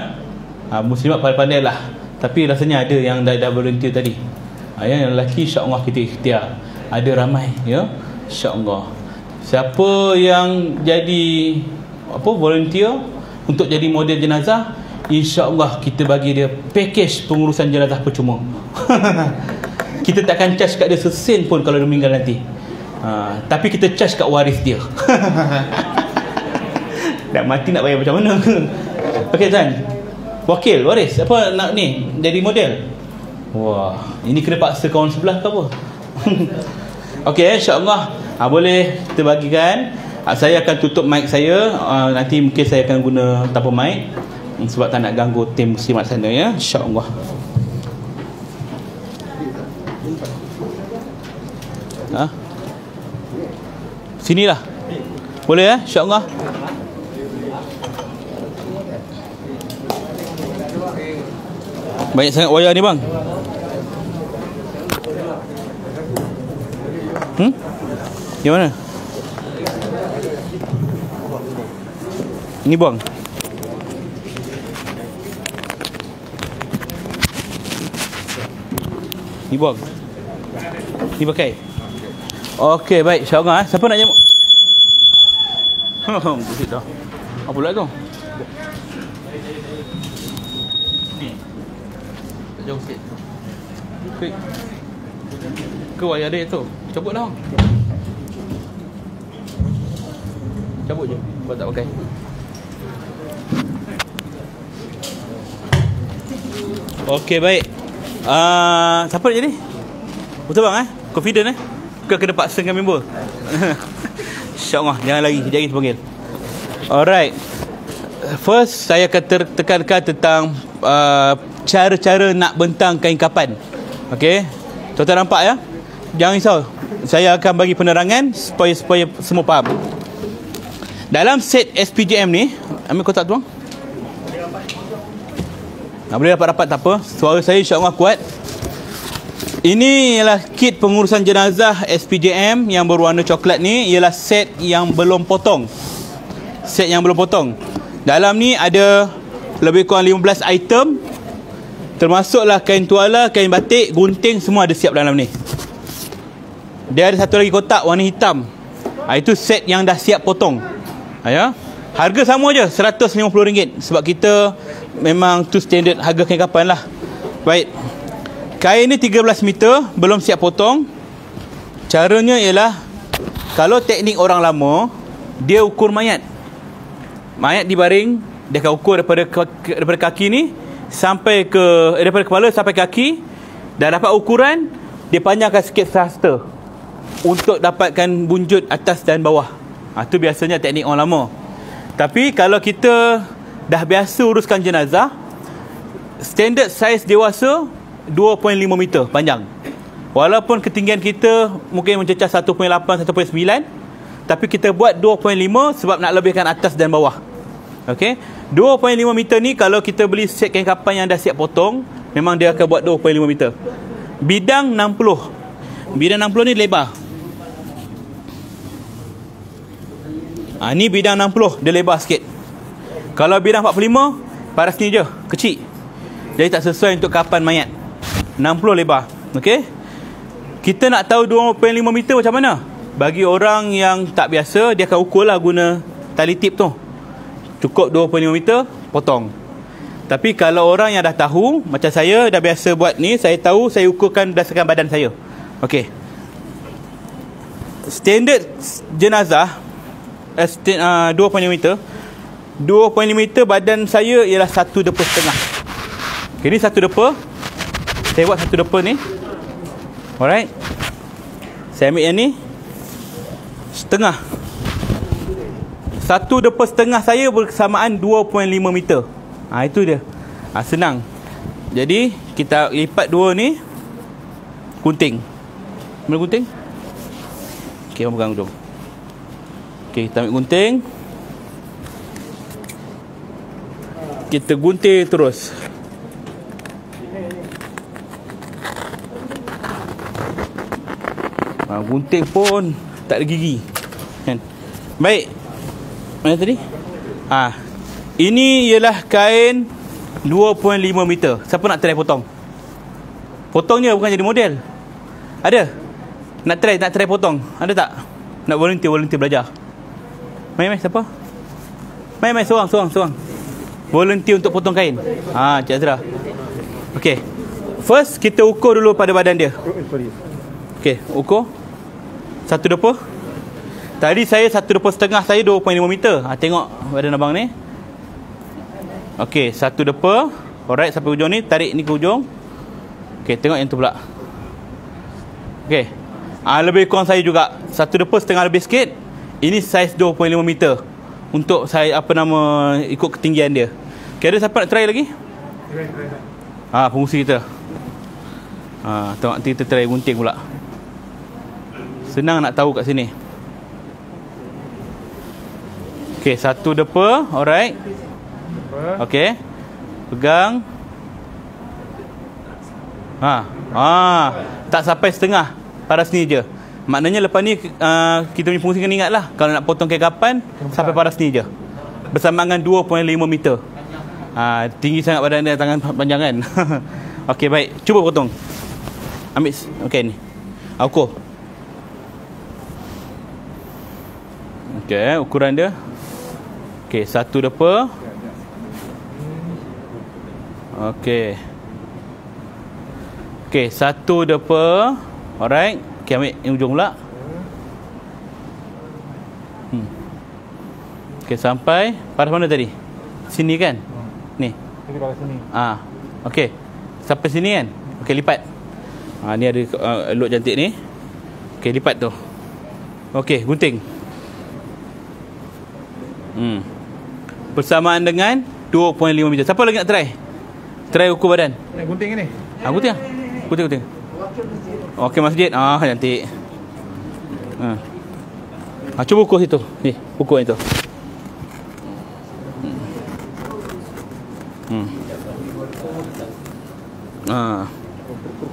Muslimat pandai-pandai lah. Tapi rasanya ada yang dah volunteer tadi. Yang lelaki insya-Allah kita ikhtiar. Ada ramai ya. InsyaAllah. Siapa yang jadi volunteer untuk jadi model jenazah, InsyaAllah kita bagi dia package pengurusan jenazah percuma. Kita tak akan charge kat dia sesen pun kalau dia meninggal nanti. Tapi kita charge kat waris dia. Dah mati nak bayar macam mana? Okey Tuan, wakil, waris, apa nak ni jadi model? Wah, ini kena paksa kawan sebelah ke apa? Okey, insyaAllah boleh kita bagikan. Saya akan tutup mic saya. Nanti mungkin saya akan guna tanpa mic sebab tak nak ganggu tim muslimat sana ya, insyaAllah. Sinilah. Boleh ya, insyaAllah. Banyak sangat wayar ni bang. Yang mana? Ini buang. Ni buang. Ni pakai. Okey, baik, insyaAllah. Siapa nak nyamuk? Busik dah. Apa pula tu? Ni. Tak jauh sikit. Ke wayar dia tu? Cabut dah. Cabut je. Kau tak pakai. Okey, baik. Siapa nak jadi? Betul bang confident Bukan kena paksakan member. InsyaAllah, jangan lagi. Sekejap lagi kita panggil. Alright. First, saya akan tekankan tentang cara-cara nak bentang kain kapan. Okey. Tuan-tuan nampak ya? Jangan risau. Saya akan bagi penerangan supaya semua faham. Dalam set SPJM ni, ambil kotak tu bang. Boleh rapat-rapat tak apa. Suara saya insyaAllah kuat. Ini ialah kit pengurusan jenazah SPJM yang berwarna coklat ni. Ialah set yang belum potong. Set yang belum potong. Dalam ni ada lebih kurang 15 item. Termasuklah kain tuala, kain batik, gunting, semua ada siap dalam ni. Dia ada satu lagi kotak warna hitam. Itu set yang dah siap potong. Ya. Harga sama je, RM150. Sebab kita memang tu standard harga kain kapan lah. Baik. Kain ni 13 meter, belum siap potong. Caranya ialah, kalau teknik orang lama, dia ukur mayat. Mayat dibaring, dia akan ukur daripada kaki ni sampai ke, daripada kepala sampai kaki. Dah dapat ukuran, dia panjangkan sikit thruster untuk dapatkan bunjut atas dan bawah. Tu biasanya teknik orang lama. Tapi kalau kita dah biasa uruskan jenazah, standard saiz dewasa 2.5 meter panjang. Walaupun ketinggian kita mungkin mencecah 1.8, 1.9, tapi kita buat 2.5 sebab nak lebihkan atas dan bawah. Okey, 2.5 meter ni kalau kita beli set kain kapan yang dah siap potong, memang dia akan buat 2.5 meter. Bidang 60. Bidang 60 ni lebar. Ni bidang 60, dia lebar sikit. Kalau bidang 45, paras ni je, kecil. Jadi tak sesuai untuk kapan mayat. 60 lebar. Okey. Kita nak tahu 2.5 meter macam mana? Bagi orang yang tak biasa, dia akan ukur lah guna tali tip tu. Cukup 2.5 meter, potong. Tapi kalau orang yang dah tahu, macam saya dah biasa buat ni, saya tahu, saya ukurkan berdasarkan badan saya. Okey. Standard jenazah 2.5 meter. 2.5 meter badan saya ialah 1 depa setengah. Okay, ni 1 depa. Saya buat 1 depa ni. Alright. Saya ambil yang ni setengah. 1 depa setengah saya bersamaan 2.5 meter. Itu dia. Senang. Jadi kita lipat dua ni, gunting. Mana gunting? Okey, orang pegang hujung. Okey, kita ambil gunting. Kita gunting terus. Gunting pun tak ada gigi kan? Baik. Mana tadi? Ini ialah kain 2.5 meter. Siapa nak try potong? Potongnya bukan jadi model. Ada? Nak try potong? Ada tak? Nak volunteer belajar? Mai siapa? Mai seorang. Volunteer untuk potong kain. Cik Azra. Okey. First kita ukur dulu pada badan dia. Okey, ukur 1/20. Tadi saya 1/20 saya 2.5 meter. Tengok badan abang ni. Okey, 1/20. Alright, sampai hujung ni, tarik ni ke hujung. Okey, tengok yang tu pula. Okey. Lebih kurang saya juga 1/20 lebih sikit. Ini saiz 2.5 meter. Untuk saya ikut ketinggian dia. Okey, ada siapa nak try lagi? Pengusi kita. Tengok nanti kita try gunting pula. Senang nak tahu kat sini. Okey, 1/20. Alright. Okey. Pegang. Tak sampai setengah. Paras ni je. Maknanya lepas ni kita punya fungsi kena ingat lah. Kalau nak potong kekapan, sampai paras ni je. Bersama dengan 2.5 meter. Tinggi sangat badan dia, tangan panjang kan. Okey, baik. Cuba potong. Ambil. Okey ni. Ukur. Okey, ukuran dia. Okey, 1/20. Okey. Okey, 1/20. Alright. Okey, ambil yang ujung pula. Okey, sampai paras mana tadi? Sini kan? Ni. Ini paras sini. Okey. Sampai sini kan? Okey, lipat. Ni ada elok cantik ni. Okey, lipat tu. Okey, gunting. Bersamaan dengan 2.5 meter. Siapa lagi nak try? Try ukur badan. Gunting ni. Gunting. Gunting. Okey, masjid. Cantik. Cuba ukur situ. Ni, ukur yang tu.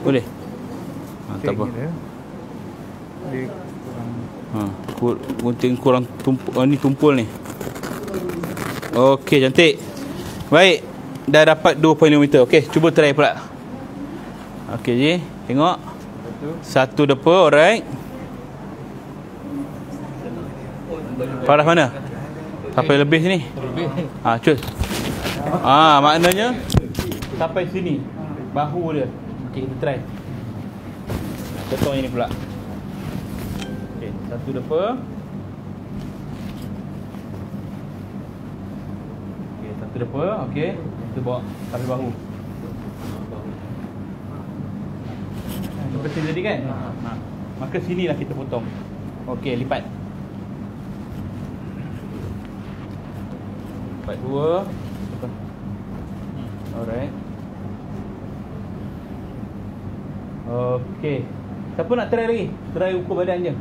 Boleh. Tak apa. Gunting kurang tumpul. Ni tumpul ni. Okey, cantik. Baik. Dah dapat 2.5 meter. Okey, cuba try pula. Okey, je. Tengok. 1/20. Alright. Paras mana? Sampai lebih sini. Cus. Maknanya sampai sini. Bahu dia. Okey, kita try. Potong ini pula. Okey, 1/20. Okey, 1/20. Okey, kita bawa sampai bahu. Seperti tadi kan? Maka sinilah kita potong. Okey, lipat. Lipat 2. Alright. Okey. Siapa nak try lagi? Try ukur badan je.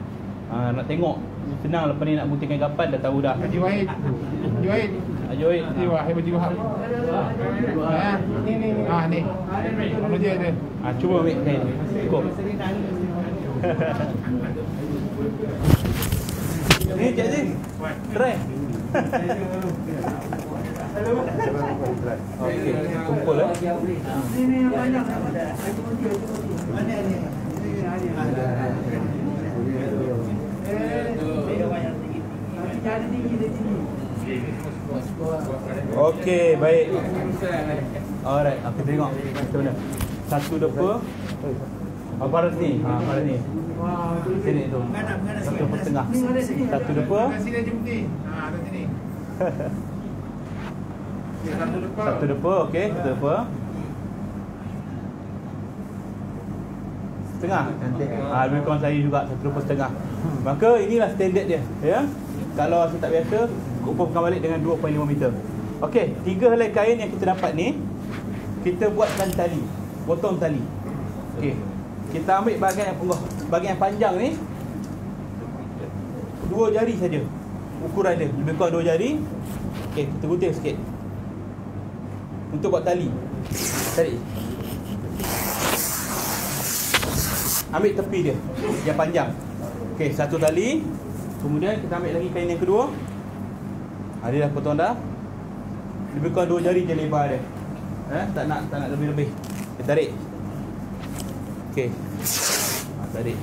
Nak tengok. Senang lepas ni nak guntingkan kapan dah tahu dah. Haji Wahid. Haji Wahid. Haji Wahid. Haji Wahab. Ni. Mana dia ada? Cuba ambil kain. Ukur. Ni Cik Aziz. Try. Okey, kumpul Ni banyak. Mana ni? Okey, baik. Alright, aku tengok macam mana. 1/20. Paras ni. Paras ni. Sini tu. 1/2. 1/20. Sini je putih. Ada sini. 1/20. Okey, 1/20. Setengah. Lebih kurang saya juga 1/2. Maka inilah standard dia, ya. Kalau saya tak biasa, ukurkan balik dengan 2.5 meter. Okey, 3 helai kain yang kita dapat ni, kita buatkan tali, potong tali. Okey. Kita ambil bahagian yang pengoh, bahagian yang panjang ni 2 jari saja. Ukuran dia lebih kurang 2 jari. Okey, kita gunting sikit. Untuk buat tali. Tarik. Ambil tepi dia yang panjang. Okey, 1 tali. Kemudian kita ambil lagi kain yang kedua. Dia dah potong dah. Lebih kurang 2 jari je lebar dia. Tak nak lebih-lebih. Kita tarik. Okey. Tarik.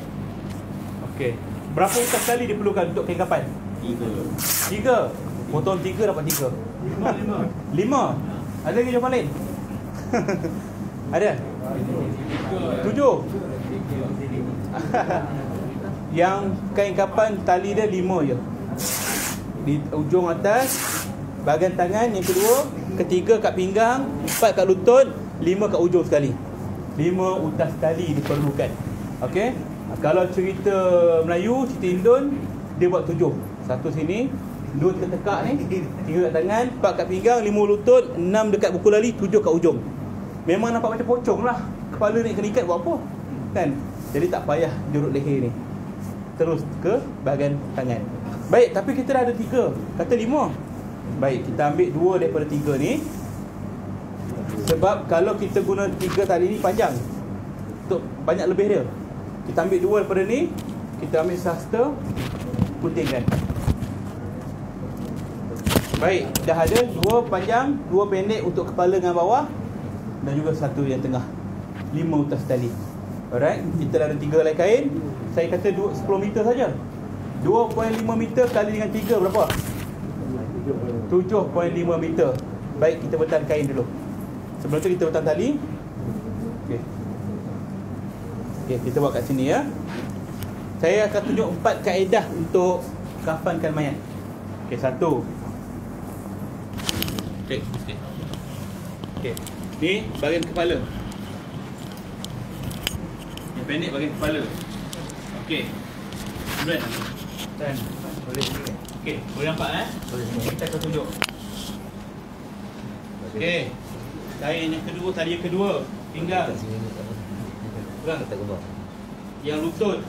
Okey. Berapa utas tali diperlukan untuk kain kapan? 3. Potong 3 dapat 3. 5. Ada lagi jawapan lain? Ada? 7. Yang kain kafan tali dia 5 je. Di ujung atas, bahagian tangan yang kedua, ketiga kat pinggang, 4 kat lutut, 5 kat ujung sekali. 5 utas tali diperlukan. Okey. Kalau cerita Melayu, cerita Indon, dia buat 7. Satu sini, 2 tertekak ni, 3 kat tangan, 4 kat pinggang, 5 lutut, 6 dekat buku lali, 7 kat ujung. Memang nampak macam pocong lah. Kepala ni kena ikat buat apa? Kan? Jadi tak payah jurut leher ni. Terus ke bahagian tangan. Baik, tapi kita dah ada 3. Kata 5. Baik, kita ambil 2 daripada 3 ni. Sebab kalau kita guna 3 tali ni panjang, untuk banyak lebih dia. Kita ambil 2 daripada ni, kita ambil sasta, guntingkan. Baik, dah ada 2 panjang, 2 pendek untuk kepala dengan bawah, dan juga 1 yang tengah. 5 utas tali. Alright, kita dah ada 3 helai kain. Saya kata 10 meter saja. 2.5 meter kali dengan 3 berapa? 7.5 meter. Baik, kita betan kain dulu. Sebelum tu kita betan tali. Okey. Okey, kita buat kat sini ya. Saya akan tunjuk 4 kaedah untuk kafankan mayat. Okey, 1. Okey, sikit. Okey. Ni bahagian kepala. Yang pendek bahagian kepala. Okey. Kemudian dan boleh sini. Okey, boleh nampak Boleh. Kita akan tunjuk. Okey. Kain yang kedua, tali yang kedua, pinggang. Kurang tak kebal. Yang lutut.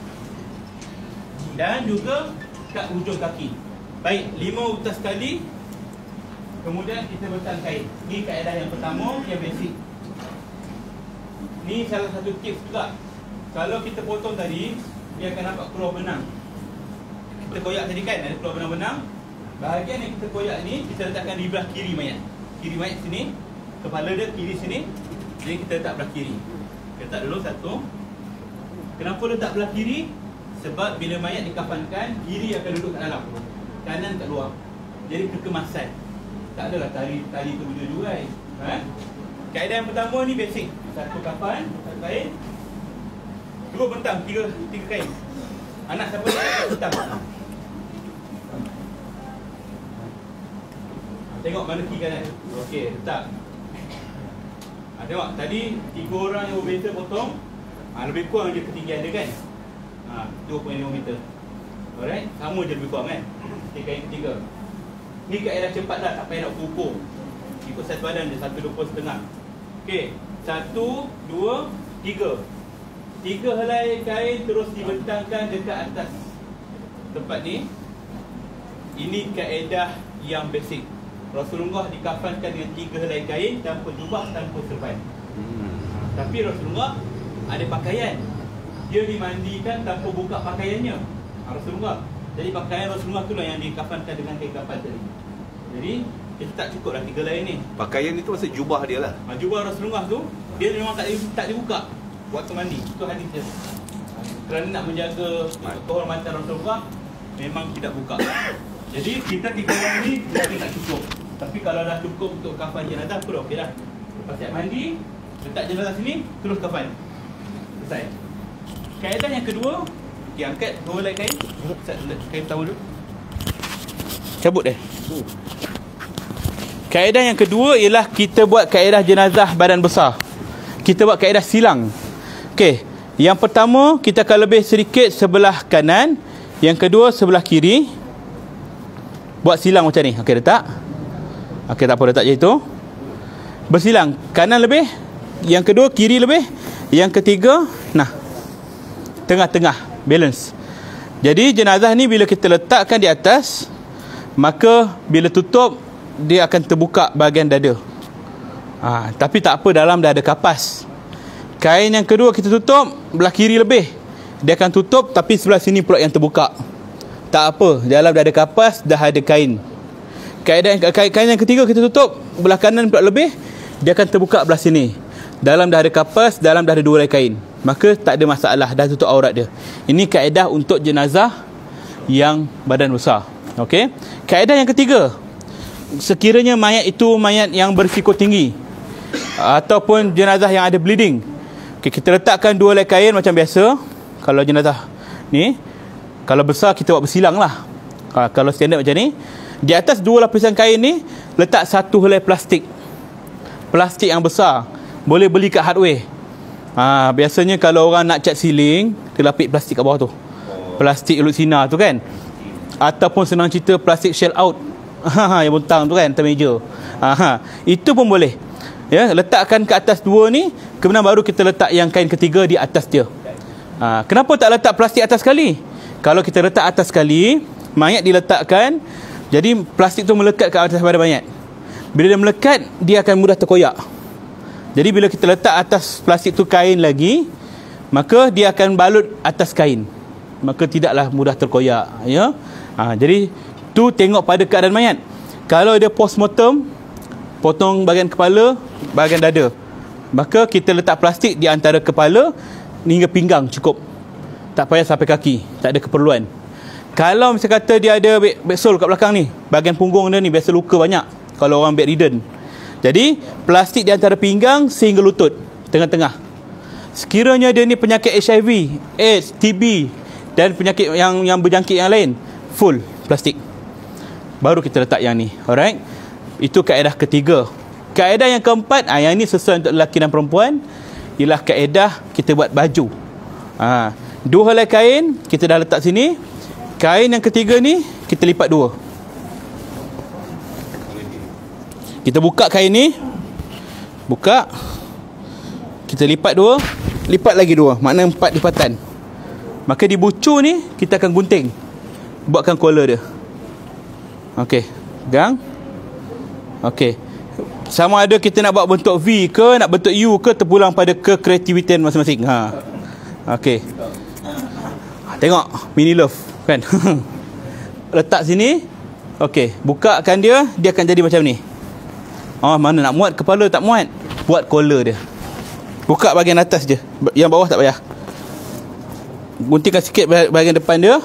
Dan juga kat ujung kaki. Baik, 5 utas tali. Kemudian kita betan kain. Ni kaedah yang pertama, yang basic. Ni salah satu tips juga. Kalau kita potong tadi, dia akan nampak keluar benang. Kita koyak tadi kan, ada keluar benang-benang. Bahagian yang kita koyak ni, kita letakkan di belah kiri mayat. Kiri mayat sini, kepala dia kiri sini. Jadi kita letak belah kiri. Kita letak dulu 1. Kenapa letak belah kiri? Sebab bila mayat dikafankan, kiri akan duduk kat dalam, kanan kat luar. Jadi kekemasan. Tak adalah tali tu berdua-dua kan. Kaedah yang pertama ni basic. 1 kafan, 1 kain. 2 bentang, 3 kain. Anak siapa nak bentang? Tengok mana kiri kanan. Okey, letak. Tengok tadi 3 orang yang berbeza potong. Lebih kurang je ketinggian dia kan. 2.5 meter. Alright, sama je lebih kurang kan. Okey, kain ketiga. Ni kaedah cepat dah, tak payah nak ukur. Ikut saiz badan dia, 1.20.5. Okey, 1, 2, 3. 3 helai kain terus dibentangkan dekat atas tempat ni. Ini kaedah yang basic. Rasulullah dikafankan dengan 3 helai kain, tanpa jubah, tanpa serban. Tapi Rasulullah ada pakaian. Dia dimandikan tanpa buka pakaiannya. Rasulullah. Jadi pakaian Rasulullah itulah yang dikafankan dengan kain kafan tadi. Jadi kita tak cukup lah 3 helai ni. Pakaian itu maksud jubah dia lah. Jubah Rasulullah tu, dia memang tak dibuka waktu mandi. Itu hadis dia. Kerana nak menjaga kehormatan Rasulullah, memang tidak buka. Jadi kita 3 helai ni mungkin tak cukup. Tapi kalau dah cukup untuk kafan jenazah, aku dah okey dah. Lepas siap mandi, letak jenazah sini, terus kafan. Selesai. Kaedah yang kedua, okay, angkat 2 helai kain. Kain pertama dulu. Cabut deh. Kaedah yang kedua ialah kita buat kaedah jenazah badan besar. Kita buat kaedah silang. Okey, yang pertama kita akan lebih sedikit sebelah kanan, yang kedua sebelah kiri. Buat silang macam ni. Okey, letak. Okey, tak apa, letak je itu. Bersilang, kanan lebih, yang kedua kiri lebih, yang ketiga nah, tengah-tengah, balance. Jadi jenazah ni bila kita letakkan di atas, maka bila tutup dia akan terbuka bahagian dada. Tapi tak apa, dalam dah ada kapas. Kain yang kedua kita tutup, belah kiri lebih, dia akan tutup, tapi sebelah sini pula yang terbuka. Tak apa, dalam dah ada kapas, dah ada kain. Kain yang ketiga kita tutup, belah kanan pula lebih, dia akan terbuka belah sini. Dalam dah ada kapas, dalam dah ada 2 helai kain. Maka tak ada masalah, dah tutup aurat dia. Ini kaedah untuk jenazah yang badan besar. Okey. Kaedah yang ketiga, sekiranya mayat itu mayat yang berisiko tinggi ataupun jenazah yang ada bleeding, Okey, kita letakkan 2 helai kain macam biasa. Kalau jenazah ni, kalau besar kita buat bersilang lah. Kalau standard macam ni, di atas 2 lapisan kain ni letak 1 helai plastik. Plastik yang besar. Boleh beli kat hardware. Biasanya kalau orang nak cat ceiling, dia lapik plastik kat bawah tu. Plastik elut sinar tu kan. Ataupun senang cerita plastik shell out. Yang bentang tu kan, atas meja. Itu pun boleh. Ya, letakkan ke atas 2 ni, kemudian baru kita letak yang kain ketiga di atas dia. Kenapa tak letak plastik atas sekali? Kalau kita letak atas sekali, mayat diletakkan, jadi plastik tu melekat ke atas badan mayat. Bila dia melekat, dia akan mudah terkoyak. Jadi bila kita letak atas plastik tu kain lagi, maka dia akan balut atas kain, maka tidaklah mudah terkoyak, ya. Jadi tu tengok pada keadaan mayat. Kalau dia postmortem, potong bahagian kepala, bahagian dada, maka kita letak plastik di antara kepala hingga pinggang cukup. Tak payah sampai kaki, tak ada keperluan. Kalau misalnya kata dia ada backsole kat belakang ni, bahagian punggung dia ni biasa luka banyak kalau orang bedridden. Jadi plastik di antara pinggang sehingga lutut, tengah-tengah. Sekiranya dia ni penyakit HIV, AIDS, TB dan penyakit yang berjangkit yang lain, full plastik. Baru kita letak yang ni. Alright. Itu kaedah ketiga. Kaedah yang keempat, yang ni sesuai untuk lelaki dan perempuan, ialah kaedah kita buat baju. 2 helai kain kita dah letak sini. Kain yang ketiga ni kita lipat 2. Kita buka kain ni, buka, kita lipat 2, lipat lagi 2, makna 4 lipatan. Maka di bucu ni kita akan gunting, buatkan collar dia. Okey, pegang. Okey, sama ada kita nak buat bentuk V ke, nak bentuk U ke, terpulang pada kekreativitian masing-masing. Okey, tengok mini love kan. Letak sini. Okey, bukakan dia, dia akan jadi macam ni. Mana nak muat kepala tak muat, buat collar dia. Buka bahagian atas je, yang bawah tak payah. Guntingkan sikit bahagian depan dia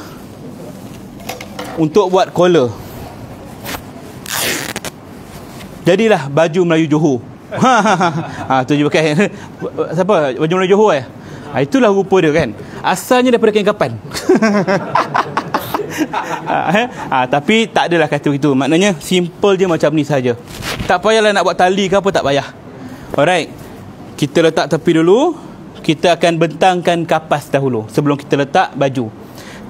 untuk buat collar. Jadilah baju Melayu Johor. Tu je pakai. Siapa? Baju Melayu Johor itulah rupa dia kan. Asalnya daripada kain kapan. Tapi tak adalah kata begitu. Maknanya simple je macam ni saja. Tak payahlah nak buat tali ke apa, tak payah. Alright. Kita letak tepi dulu. Kita akan bentangkan kapas dahulu sebelum kita letak baju.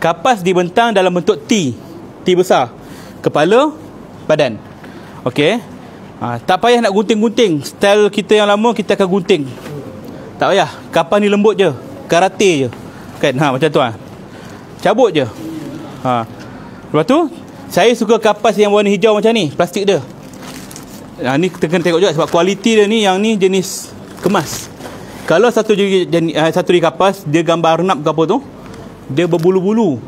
Kapas dibentang dalam bentuk T. T besar. Kepala, badan. Okey. Tak payah nak gunting-gunting. Style kita yang lama kita akan gunting. Tak payah. Kapas ni lembut je. Karate je. Kan? Macam tu cabut je. Lepas tu saya suka kapas yang warna hijau macam ni, plastik dia. Ni kita kena tengok juga sebab kualiti dia ni, yang ni jenis kemas. Kalau satu jenis kapas dia gambar renap ke apa tu, dia berbulu-bulu.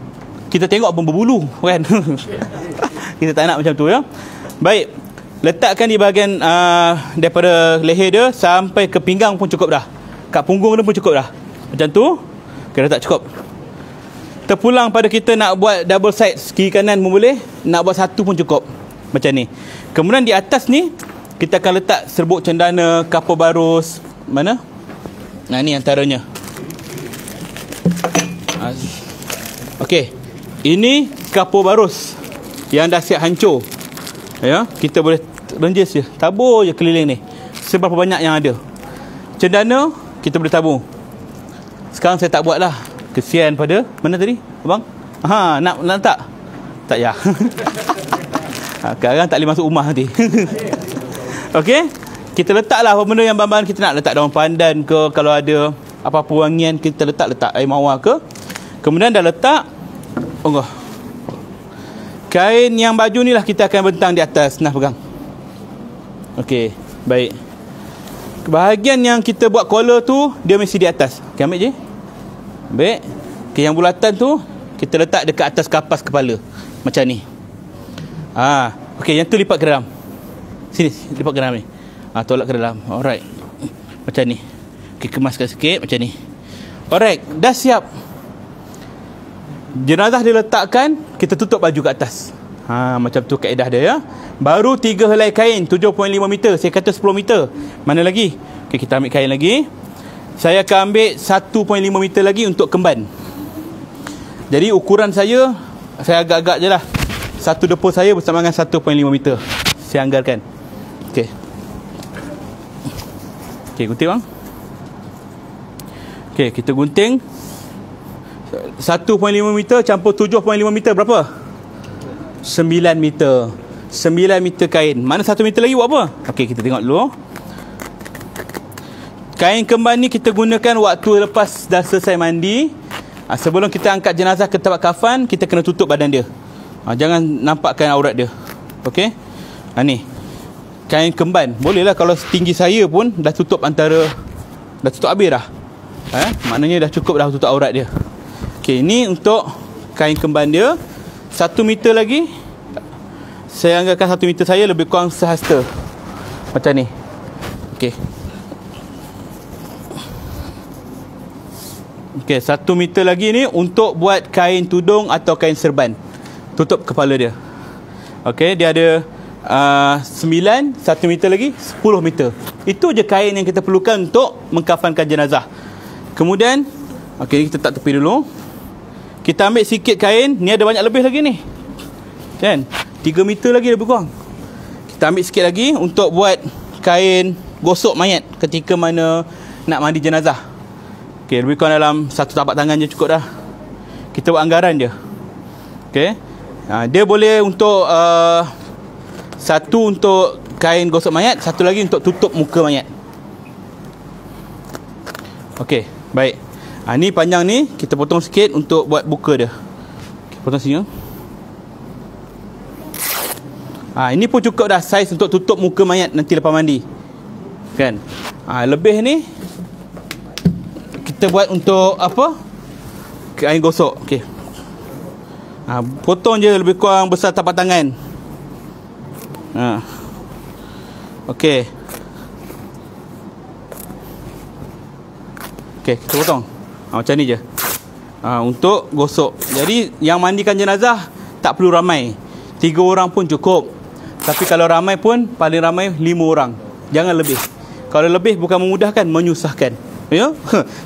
Kita tengok pun berbulu kan. Kita tak nak macam tu ya. Baik. Letakkan di bahagian daripada leher dia sampai ke pinggang pun cukup dah. Kat punggung dia pun cukup dah. Macam tu. Kita tak cukup. Terpulang pada kita nak buat double side, kiri kanan pun boleh. Nak buat satu pun cukup. Macam ni. Kemudian di atas ni kita akan letak serbuk cendana, kapur barus. Mana? Ni antaranya. Okey. Ini kapur barus yang dah siap hancur. Ya, kita boleh renjis je. Tabur je keliling ni. Seberapa banyak yang ada. Cendana kita boleh tabur. Sekarang saya tak buat lah. Kesian pada mana tadi abang? Nak letak? Tak ya. Sekarang tak boleh masuk rumah nanti. Okey, kita letaklah apa benda yang bahan-bahan kita nak. Letak daun pandan ke, kalau ada apa-apa wangian kita letak air mawar ke. Kemudian dah letak kain yang baju ni lah kita akan bentang di atas. Nah, pegang. Okey, baik. Bahagian yang kita buat collar tu dia mesti di atas. Okey, ambil je. Baik. Okey, yang bulatan tu kita letak dekat atas kapas kepala. Macam ni. Okey, yang tu lipat ke dalam. Sini, lipat ke dalam ni. Tolak ke dalam. Alright. Macam ni. Okey, kemaskan sikit macam ni. Alright, dah siap. Jenazah diletakkan, kita tutup baju kat atas. Macam tu kaedah dia ya. Baru 3 helai kain 7.5 meter. Saya kata 10 meter. Mana lagi? Okey, kita ambil kain lagi. saya akan ambil 1.5 meter lagi untuk kemban. Jadi ukuran saya agak-agak je lah. Satu depot saya bersama dengan 1.5 meter. Saya anggarkan. Okey. Okey, gunting bang. Okey, kita gunting 1.5 meter campur 7.5 meter berapa? 9 meter. 9 meter kain. Mana 1 meter lagi buat apa? Okey, kita tengok dulu. Kain kemban ni kita gunakan waktu lepas dah selesai mandi. Sebelum kita angkat jenazah ke tempat kafan, kita kena tutup badan dia. Jangan nampakkan aurat dia. Okey. Ni. Kain kemban. Boleh lah kalau setinggi saya pun dah tutup antara, dah tutup habis dah. Maknanya dah cukup dah tutup aurat dia. Okey, ni untuk kain kemban dia. 1 meter lagi. Saya anggarkan 1 meter saya lebih kurang sehasta. Macam ni. Okey. Okey, 1 meter lagi ni untuk buat kain tudung atau kain serban. Tutup kepala dia. Okey, dia ada 9, 1 meter lagi 10 meter. Itu je kain yang kita perlukan untuk mengkafankan jenazah. Kemudian, okey, kita tak tepi dulu. Kita ambil sikit kain. Ni ada banyak lebih lagi ni. Kan? 3 meter lagi lebih kurang. Kita ambil sikit lagi untuk buat kain gosok mayat ketika mana nak mandi jenazah. Okey, lebih kurang dalam satu tapak tangan je cukup dah. Kita buat anggaran je. Okey. Dia boleh untuk satu untuk kain gosok mayat, satu lagi untuk tutup muka mayat. Okey, baik. Ni panjang ni kita potong sikit untuk buat buka dia. Okay, potong sini. Ini pun cukup dah saiz untuk tutup muka mayat nanti lepas mandi. Kan? Lebih ni kita buat untuk apa? Kain gosok. Okey. Potong je lebih kurang besar tapak tangan. Okey. Okey, kita potong. Macam ni je. Untuk gosok. Jadi yang mandikan jenazah tak perlu ramai. 3 orang pun cukup. Tapi kalau ramai pun paling ramai 5 orang. Jangan lebih. Kalau lebih bukan memudahkan, menyusahkan. Ya?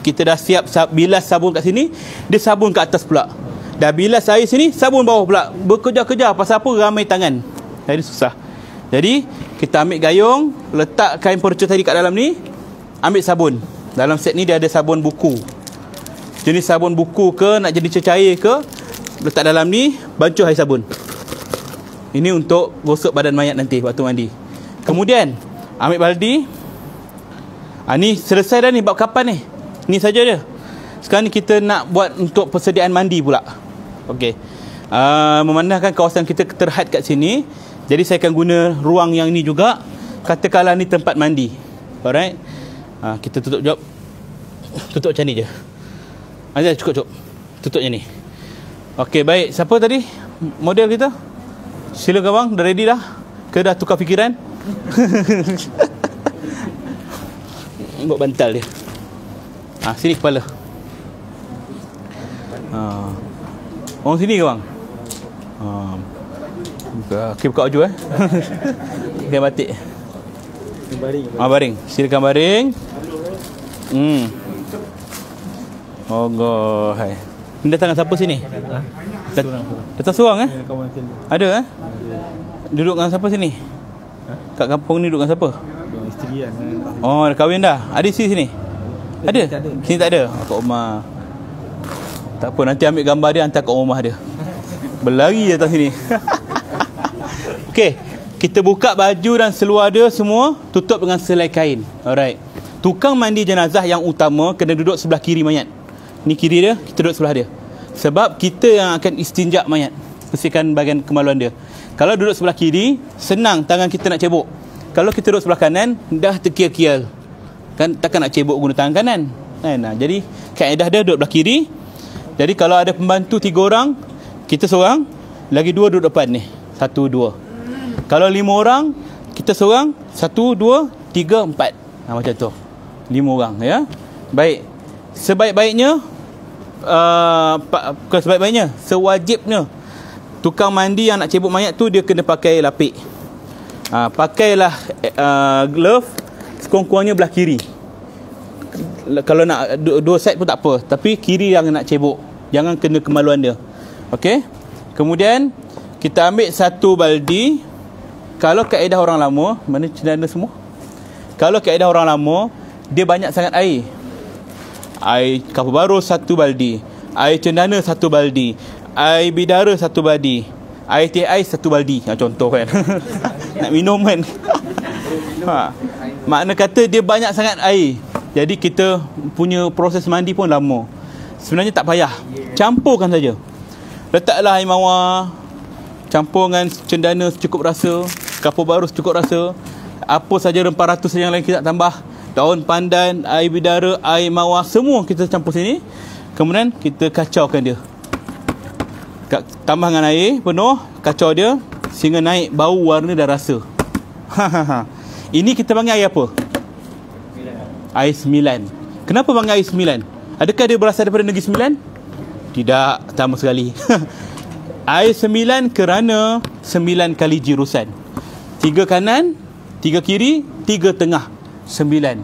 Kita dah siap bilas sabun kat sini, dia sabun kat atas pula. Dah bilas air sini, sabun bawah pula. Berkejar-kejar pasal apa? Ramai tangan. Jadi susah. Jadi kita ambil gayung, letak kain perca tadi kat dalam ni, ambil sabun. Dalam set ni dia ada sabun buku. Jenis sabun buku ke, nak jadi cecair ke, letak dalam ni, bancuh air sabun. Ini untuk gosok badan mayat nanti waktu mandi. Kemudian ambil baldi. Ni selesai dah ni bab kapan ni. Ni saja dia. Sekarang ni kita nak buat untuk persediaan mandi pula. Okey. Memandangkan kawasan kita terhad kat sini, jadi saya akan guna ruang yang ni juga. Katakanlah ni tempat mandi. Alright. Kita tutup jap. Tutup macam ni je. Cukup. Tutup macam ni. Okey, baik. Siapa tadi model kita? Silakan bang, dah ready dah? Ke dah tukar fikiran? Buat bantal dia. Sini kepala. Orang sini ke bang? Okey, buka baju Okey, batik. Baring. Baring. Silakan baring. Oh god. Hai. Ni datang siapa sini? Datang seorang Ada Duduk dengan siapa sini? Kat kampung ni duduk dengan siapa? Isteri kan. Oh, dah kahwin dah. Ada isteri sini? Ada? Sini tak ada? Kat rumah. Tak apa, nanti ambil gambar dia, hantar kat rumah dia. Berlari datang sini. Okey, kita buka baju dan seluar dia semua, tutup dengan selai kain. Alright. Tukang mandi jenazah yang utama kena duduk sebelah kiri mayat. Ni kiri dia, kita duduk sebelah dia. Sebab kita yang akan istinjak mayat, bersihkan bahagian kemaluan dia. Kalau duduk sebelah kiri, senang tangan kita nak cebok. Kalau kita duduk sebelah kanan, dah terkial-kial. Kan takkan nak cebok guna tangan kanan. Jadi kaedah dia duduk sebelah kiri. Jadi kalau ada pembantu 3 orang, kita seorang, lagi 2 duduk depan ni. 1, 2. Kalau 5 orang, kita seorang, 1, 2, 3, 4. Macam tu. 5 orang, ya. Baik. Sebaik-baiknya, bukan sebaik-baiknya, sewajibnya tukang mandi yang nak cebok mayat tu dia kena pakai lapik. Pakailah glove sekurang-kurangnya belah kiri. Kalau nak dua side pun tak apa, tapi kiri yang nak cebok, jangan kena kemaluan dia. Okey. Kemudian kita ambil satu baldi. Kalau kaedah orang lama, mana cendana semua? Kalau kaedah orang lama, dia banyak sangat air. Air kapur baru satu baldi, air cendana satu baldi, air bidara satu baldi, air teh ais satu baldi. Contoh kan. Nak minum kan. Makna kata dia banyak sangat air. Jadi kita punya proses mandi pun lama. Sebenarnya tak payah. Campurkan saja. Letaklah air mawar, campur dengan cendana secukup rasa, kapur baru secukup rasa, apa saja rempah ratus yang lain kita tambah, daun pandan, air bidara, air mawar, semua kita campur sini. Kemudian kita kacaukan dia. Tambah dengan air penuh, kacau dia sehingga naik bau, warna dan rasa. Ini kita panggil air apa? Air sembilan. Kenapa panggil air sembilan? Adakah dia berasal daripada Negeri Sembilan? Tidak, sama sekali. Air sembilan kerana 9 kali jirusan. 3 kanan, 3 kiri, 3 tengah. 9.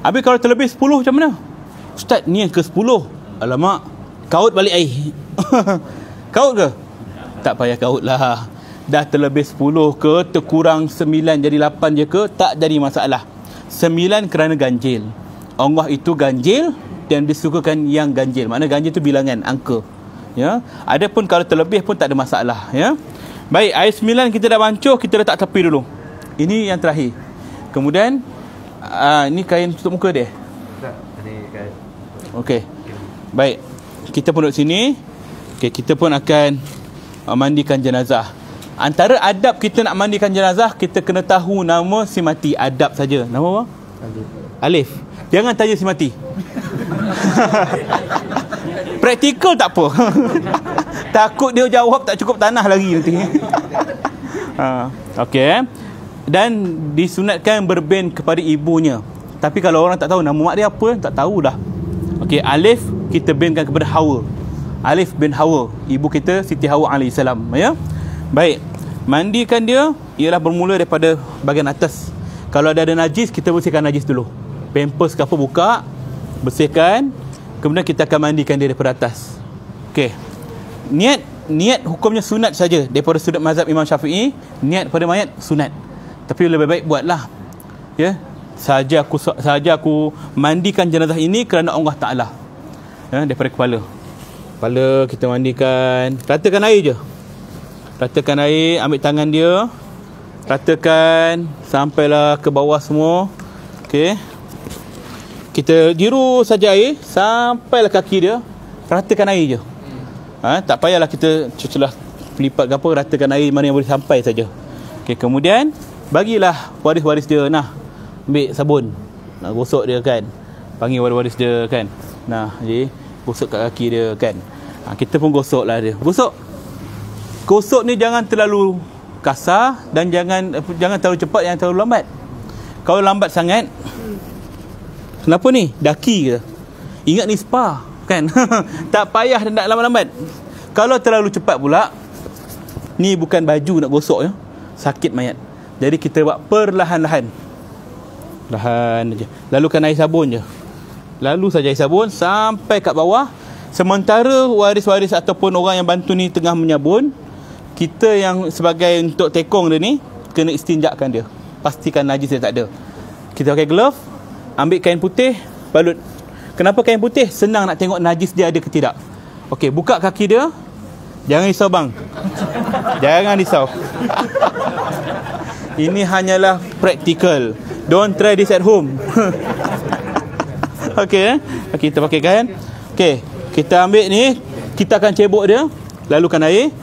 Habis kalau terlebih 10 macam mana? Ustaz, ni yang ke 10. Alamak, kaut balik air. Kaut ke? Tak payah kaut lah. Dah terlebih 10 ke, terkurang 9 jadi 8 je ke, tak jadi masalah. 9 kerana ganjil. Allah itu ganjil dan disukakan yang ganjil. Makna ganjil itu bilangan, angka. Ya. Adapun kalau terlebih pun tak ada masalah, ya. Baik, air 9 kita dah bancuh, kita letak tepi dulu. Ini yang terakhir. Kemudian ni kain tutup muka dia. Okey. Baik. Kita pun duduk sini. Okey, kita pun akan mandikan jenazah. Antara adab kita nak mandikan jenazah, kita kena tahu nama si mati. Adab saja. Nama apa? Alif. Jangan tanya si mati. Praktikal tak apa. Takut dia jawab tak cukup tanah lagi nanti. Okey. Dan disunatkan berbin kepada ibunya. Tapi kalau orang tak tahu nama mak dia apa, tak tahu dah. Okey, Alif kita binkan kepada Hawa. Alif bin Hawa, ibu kita Siti Hawa alaihissalam, ya. Baik, mandikan dia ialah bermula daripada bahagian atas. Kalau ada najis, kita bersihkan najis dulu. Pampers ke apa buka, bersihkan. Kemudian kita akan mandikan dia daripada atas. Okey. Niat hukumnya sunat saja. Daripada sudut mazhab Imam Syafi'i, niat pada mayat sunat. Tapi lebih baik buatlah. Ya. Saja aku mandikan jenazah ini kerana Allah Taala. Ya, daripada kepala. Kepala kita mandikan, ratakan air je. Ratakan air, ambil tangan dia, ratakan sampailah ke bawah semua. Okey. Kita jiru saja air sampailah kaki dia, ratakan air je. Tak payahlah kita celah lipat ke apa, ratakan air mana yang boleh sampai saja. Okey, kemudian bagilah waris-waris dia, nah, ambil sabun, nak gosok dia kan. Panggil waris-waris dia kan. Nah, jadi gosok kat kaki dia kan. Kita pun gosoklah dia. Gosok ni jangan terlalu kasar dan jangan terlalu cepat, jangan terlalu lambat. Kalau lambat sangat, kenapa ni? Daki ke? Ingat ni spa kan. Tak payah nak lambat-lambat. Kalau terlalu cepat pula, ni bukan baju nak gosok ya. Sakit mayat. Jadi kita buat perlahan-lahan. Lahan aja. Lalukan air sabun je. Lalu saja air sabun sampai kat bawah. Sementara waris-waris ataupun orang yang bantu ni tengah menyabun, kita yang sebagai untuk tekong dia ni kena istinjakkan dia. Pastikan najis dia tak ada. Kita pakai glove, ambil kain putih, balut. Kenapa kain putih? Senang nak tengok najis dia ada ke tidak. Okey, buka kaki dia. Jangan risau bang. Jangan risau. Ini hanyalah praktikal. Don't try this at home. Okey, kita pakai kain. Okey, kita ambil ni, kita akan cebok dia, lalukan air.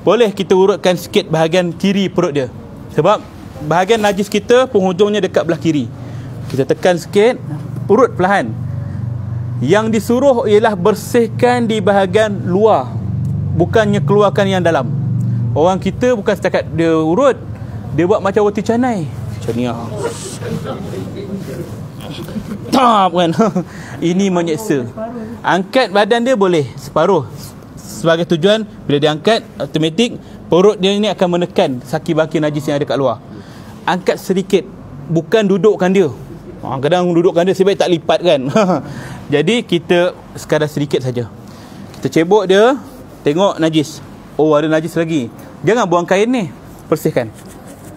Boleh kita urutkan sikit bahagian kiri perut dia. Sebab bahagian najis kita penghujungnya dekat belah kiri. Kita tekan sikit, urut perlahan. Yang disuruh ialah bersihkan di bahagian luar, bukannya keluarkan yang dalam. Orang kita bukan setakat dia urut, dia buat macam roti canai. Macam ni lah. Tap kan. Ini menyeksa. Angkat badan dia boleh separuh. Sebagai tujuan, bila dia angkat, automatik perut dia ni akan menekan saki baki najis yang ada kat luar. Angkat sedikit, bukan dudukkan dia. Kadang dudukkan dia sebaik tak lipat kan. Jadi kita sekadar sedikit saja. Kita cebok dia, tengok najis. Oh, ada najis lagi. Jangan buang kain ni. Bersihkan.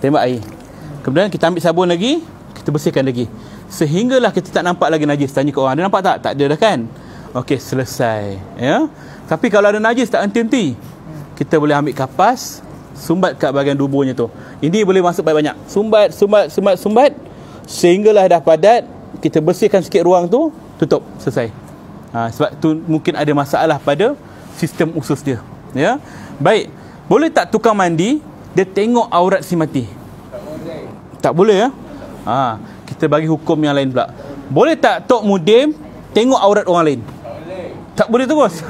Tembak air. Kemudian kita ambil sabun lagi, kita bersihkan lagi. Sehinggalah kita tak nampak lagi najis. Tanya ke orang, ada nampak tak? Tak ada dah kan? Okey, selesai. Ya. Tapi kalau ada najis tak henti-henti, kita boleh ambil kapas, sumbat kat bahagian duburnya tu. Ini boleh masuk banyak-banyak. Sumbat. Sehinggalah dah padat, kita bersihkan sikit ruang tu, tutup, selesai. Sebab tu mungkin ada masalah pada sistem usus dia. Ya. Baik. Boleh tak tukang mandi dia tengok aurat si mati? Tak boleh ya. Kita bagi hukum yang lain pula. Boleh tak Tok Mudim tengok aurat orang lain? Tak boleh tu bos.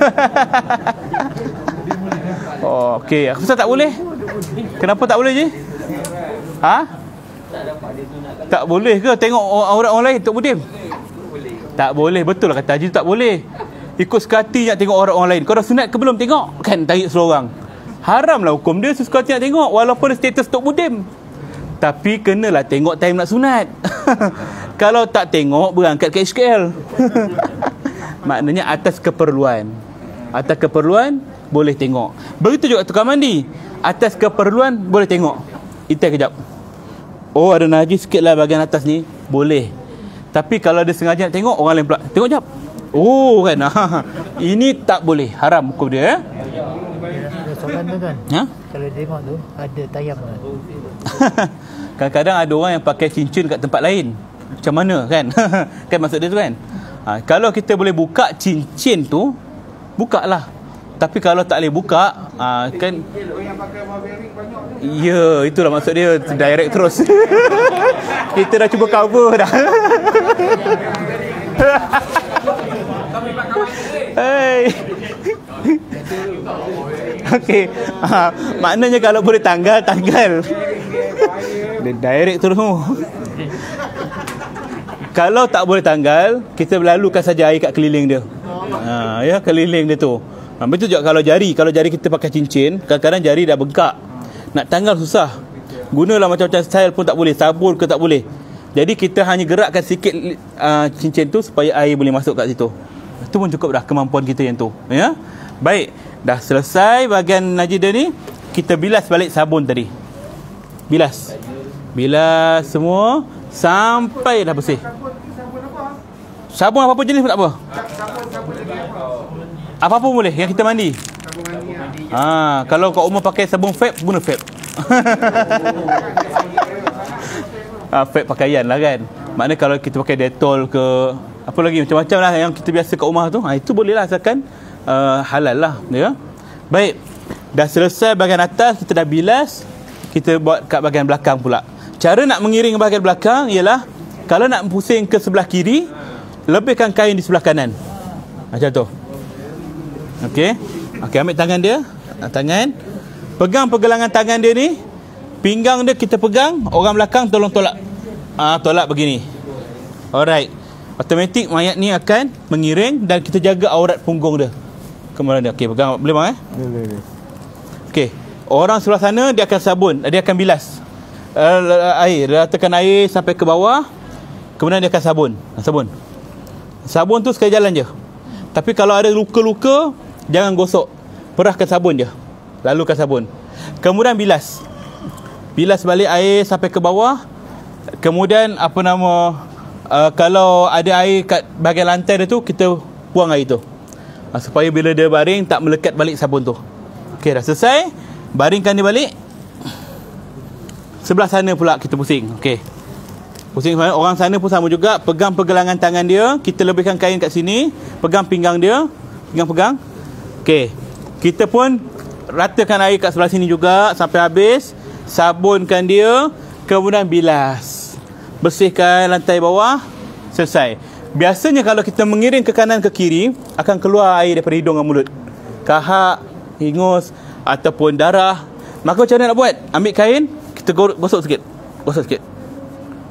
Oh, okey. Aku rasa tak boleh. Kenapa tak boleh je? Tak boleh ke tengok aurat orang lain Tok Mudim? Tak boleh. Betul lah kata Haji tak boleh. Ikut suka hati nak tengok aurat orang lain. Kau dah sunat ke belum tengok? Kan tarik seorang. Haramlah hukum dia suka hati nak tengok walaupun status Tok Mudim. Tapi kenalah tengok time nak sunat. Kalau tak tengok berangkat ke HKL. Maknanya atas keperluan. Atas keperluan boleh tengok. Begitu juga tukang mandi. Atas keperluan boleh tengok. Itai kejap. Oh, ada najis sikit lah bahagian atas ni. Boleh. Tapi kalau dia sengaja nak tengok, orang lain pula tengok jap. Oh kan. Ini tak boleh. Haram hukum dia. Soalan tu kan. Kalau tengok tu ada tayam kan. Kadang-kadang ada orang yang pakai cincin kat tempat lain. Macam mana kan? Kan maksud dia tu kan? Kalau kita boleh buka cincin tu, bukalah. Tapi kalau tak boleh buka, kan ya, itulah maksud dia, direct terus. Kita dah cuba cover dah. Hey. Okey. Maknanya kalau boleh tanggal. Dia direct terus. Kalau tak boleh tanggal, kita lalukan saja air kat keliling dia. Ya, keliling dia tu. Betul juga kalau jari kita pakai cincin, kadang-kadang jari dah bengkak. Nak tanggal susah. Gunalah macam-macam style pun tak boleh, sabun ke tak boleh. Jadi kita hanya gerakkan sikit cincin tu supaya air boleh masuk kat situ. Itu pun cukup dah kemampuan kita yang tu. Ya. Baik, dah selesai bahagian najis dia ni, kita bilas balik sabun tadi. Bilas semua sampai dah bersih. Sabun apa-apa jenis pun tak apa. Apa-apa boleh yang kita mandi. Kalau kat rumah pakai sabun Fab, guna Fab. Fab pakaian lah kan. Maknanya kalau kita pakai Dettol ke apa lagi macam-macam lah yang kita biasa kat rumah tu, itu boleh lah asalkan halal lah ya. Baik, dah selesai bahagian atas, kita dah bilas, kita buat kat bahagian belakang pula. Cara nak mengiring bahagian belakang ialah kalau nak pusing ke sebelah kiri, lebihkan kain di sebelah kanan. Macam tu. Okey, ambil tangan dia, pegang pergelangan tangan dia ni, pinggang dia kita pegang, orang belakang tolong tolak. Tolak begini. Alright. Automatik mayat ni akan mengiring dan kita jaga aurat punggung dia. Kemudian dia. Okey, pegang boleh bang Boleh. Okey. Orang sebelah sana dia akan sabun, dia akan bilas. Air, ratakan air sampai ke bawah. Kemudian dia akan sabun. Sabun tu sekali jalan je. Tapi kalau ada luka-luka, jangan gosok. Perahkan sabun je. Lalukan sabun. Kemudian bilas. Bilas balik air sampai ke bawah. Kemudian kalau ada air kat bahagian lantai dia tu, kita buang air tu. Supaya bila dia baring tak melekat balik sabun tu. Okey, dah selesai. Baringkan dia balik. Sebelah sana pula kita pusing. Okey. Pusing orang sana pun sama juga. Pegang pergelangan tangan dia, kita lebihkan kain kat sini, pegang pinggang dia, pegang. Okey. Kita pun ratakan air kat sebelah sini juga sampai habis. Sabunkan dia, kemudian bilas. Bersihkan lantai bawah. Selesai. Biasanya kalau kita mengiring ke kanan ke kiri, akan keluar air daripada hidung dan mulut. Kahak, hingus ataupun darah. Maka macam mana nak buat? Ambil kain, kita gosok sikit.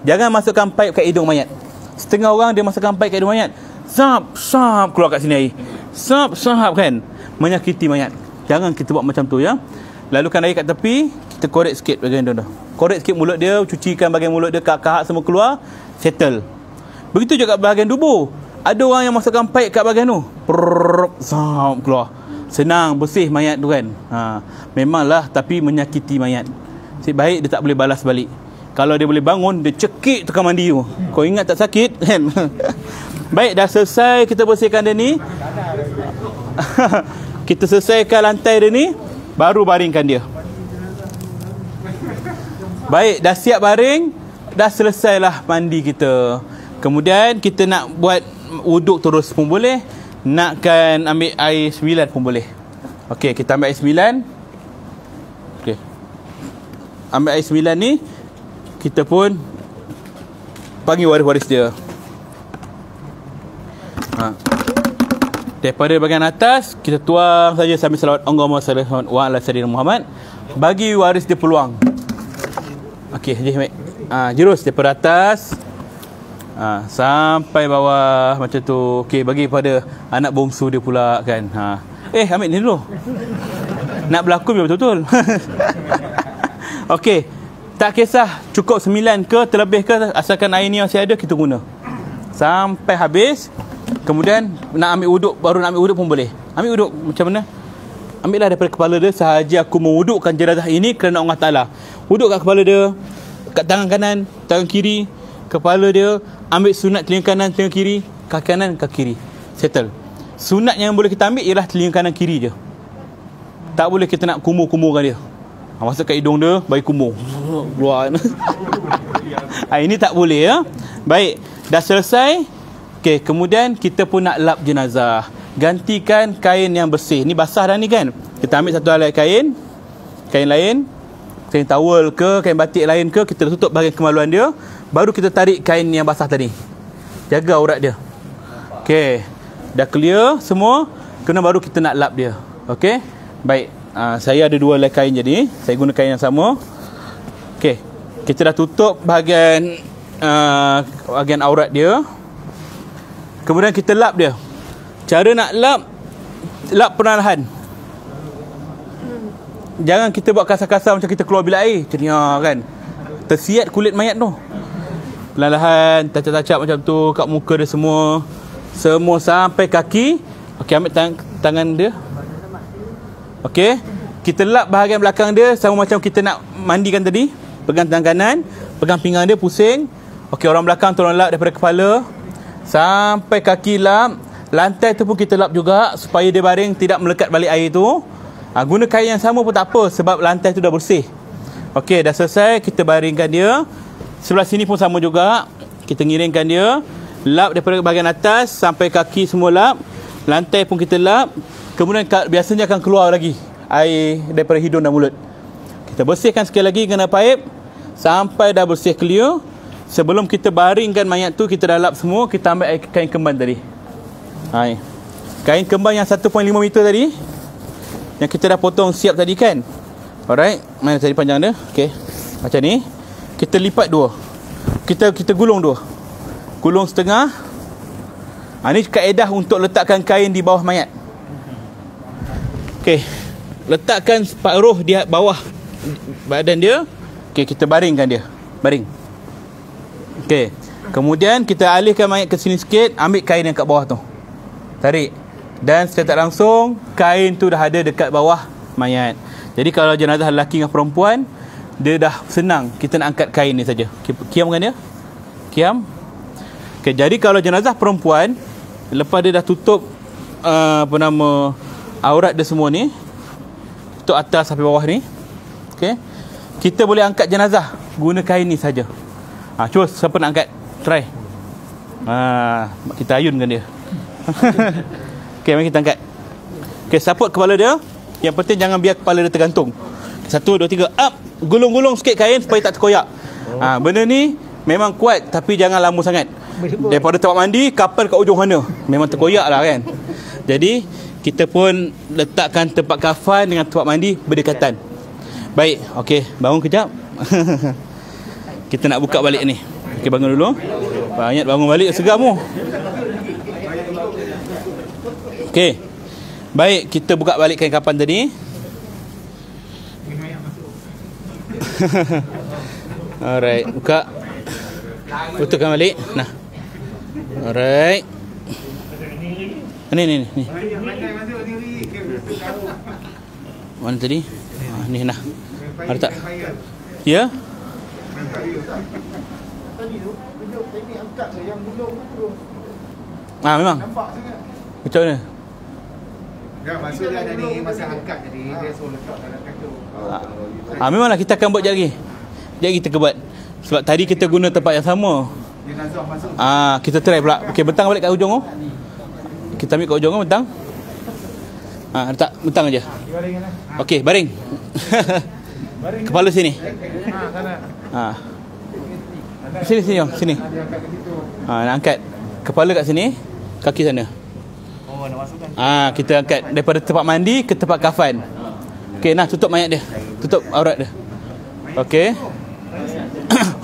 Jangan masukkan paip kat hidung mayat. Setengah orang dia masukkan paip kat hidung mayat, sap keluar kat sini air. Sap kan, menyakiti mayat. Jangan kita buat macam tu ya. Lalukan air kat tepi, kita korek sikit bahagian dia. Korek sikit mulut dia, cucikan bahagian mulut dia, kahak semua keluar, settle. Begitu juga bahagian tubuh. Ada orang yang masukkan paip kat bahagian tu, keluar. Senang bersih mayat tu kan. Memanglah, tapi menyakiti mayat. Baik dia tak boleh balas balik. Kalau dia boleh bangun, dia cekik tukang mandi tu. Kau ingat tak sakit kan? Baik, dah selesai kita bersihkan dia ni. Kita selesaikan lantai dia ni, baru baringkan dia. Baik, dah siap baring, dah selesailah mandi kita. Kemudian kita nak buat wuduk terus pun boleh, nakkan ambil air 9 pun boleh. Okey, kita ambil air 9. Okey, ambil air 9 ni, kita pun panggil waris-waris dia. Daripada bahagian atas, kita tuang saja sambil salawat Allahumma salli ala sayyidina Muhammad. Bagi waris dia peluang. Okey, baik. Jurus daripada atas sampai bawah macam tu. Okey, bagi pada anak bongsu dia pula kan. Ambil ni dulu. Nak berlakon biar betul-betul. Okey, tak kisah cukup 9 ke terlebih ke, asalkan air ni masih ada, kita guna sampai habis. Kemudian nak ambil wuduk, baru nak ambil wuduk pun boleh. Ambil wuduk macam mana? Ambillah daripada kepala dia. Sahaja aku mewudukkan jenazah ini kerana Allah Ta'ala. Wuduk kat kepala dia, kat tangan kanan, tangan kiri, kepala dia. Ambil sunat telinga kanan, telinga kiri, kaki kanan, kaki kiri. Settle. Sunat yang boleh kita ambil ialah telinga kanan kiri je. Tak boleh kita nak kumur-kumurkan dia. Masuk kat hidung dia, bagi kumur. Keluar. Ini tak boleh ya. Baik, dah selesai. Okey, kemudian kita pun nak lap jenazah. Gantikan kain yang bersih. Ni basah dah ni kan. Kita ambil satu helai kain lain, kain towel ke, kain batik lain ke, kita tutup bahagian kemaluan dia. Baru kita tarik kain yang basah tadi. Jaga aurat dia. Okey, dah clear semua. Kena baru kita nak lap dia. Okey, baik. Saya ada 2 helai kain jadi saya guna kain yang sama. Okey, kita dah tutup bahagian aurat dia. Kemudian kita lap dia. Cara nak lap perlahan. Jangan kita buat kasar-kasar macam kita keluar bilik air. Ceria kan. Tersiat kulit mayat tu. Perlahan, tacap-tacap macam tu kat muka dia semua. Semua sampai kaki. Okey, ambil tangan dia. Okey. Kita lap bahagian belakang dia sama macam kita nak mandikan tadi. Pegang tangan kanan, pegang pinggang dia, pusing. Okey, orang belakang tolong lap daripada kepala sampai kaki lap. Lantai tu pun kita lap juga supaya dia baring, tidak melekat balik air tu. Guna kain yang sama pun tak apa sebab lantai tu dah bersih. Okey, dah selesai, kita baringkan dia. Sebelah sini pun sama juga. Kita ngiringkan dia. Lap daripada bahagian atas sampai kaki semua lap. Lantai pun kita lap. Kemudian biasanya akan keluar lagi air daripada hidung dan mulut. Kita bersihkan sekali lagi guna paip sampai dah bersih clear. Sebelum kita baringkan mayat tu, kita dah lap semua. Kita ambil kain kemban tadi. Kain kemban yang 1.5 meter tadi, yang kita dah potong siap tadi kan. Alright, mana tadi panjang dia? Okey, macam ni. Kita lipat 2. Kita gulung 2. Gulung setengah. Ini kaedah untuk letakkan kain di bawah mayat. Okey, letakkan separuh di bawah badan dia. Okey, kita baringkan dia. Baring. Okey, kemudian kita alihkan mayat ke sini sikit. Ambil kain yang kat bawah tu, tarik. Dan secara tak langsung kain tu dah ada dekat bawah mayat. Jadi kalau jenazah lelaki dengan perempuan, dia dah senang. Kita nak angkat kain ni saja. Kiam kan dia? Kiam. Okey, jadi kalau jenazah perempuan, lepas dia dah tutup aurat dia semua ni, tutup atas sampai bawah ni. Okey, kita boleh angkat jenazah guna kain ni saja. Cuba siapa nak angkat? Try. Kita ayunkan dia. Okey, mari kita angkat. Okey, support kepala dia. Yang penting jangan biar kepala dia tergantung. 1, 2, 3, up. Gulung-gulung sikit kain supaya tak terkoyak. Benda ni memang kuat, tapi jangan lama sangat. Daripada tempat mandi, kapal kat ujung sana, memang terkoyak lah kan. Jadi kita pun letakkan tempat kafan dengan tempat mandi berdekatan. Baik, okey, bangun kejap. Kita nak buka balik ni. Okey, bangun dulu. Banyak bangun balik seram mu. Okey. Baik, kita buka balik kain kapan tadi. Alright, buka. Betulkan balik. Nah. Alright. Ni. Mana tadi? Ni nah. Ada tak? Ya? Tadi tu, tunjuk teknik angkat tu yang gulung tu. Memang. Nampak sangat. Macam mana? Ya, maksud dia tadi masa angkat tadi dia suruh letak dalam kaca. Memanglah kita akan buat sekejap lagi. Sekejap lagi kita buat. Sebab tadi kita guna tempat yang sama. Dia nazar masuk. Kita try pula. Okey, bentang balik kat ujung tu. Kita ambil kat ujung tu, bentang. Letak bentang aja. Okey, baring. Kepala sini. Sini jom, sini. Nak angkat kepala kat sini, kaki sana. Oh, nak masukkan. Kita angkat daripada tempat mandi ke tempat kafan. Okey, nah tutup mayat dia. Tutup aurat dia. Okey.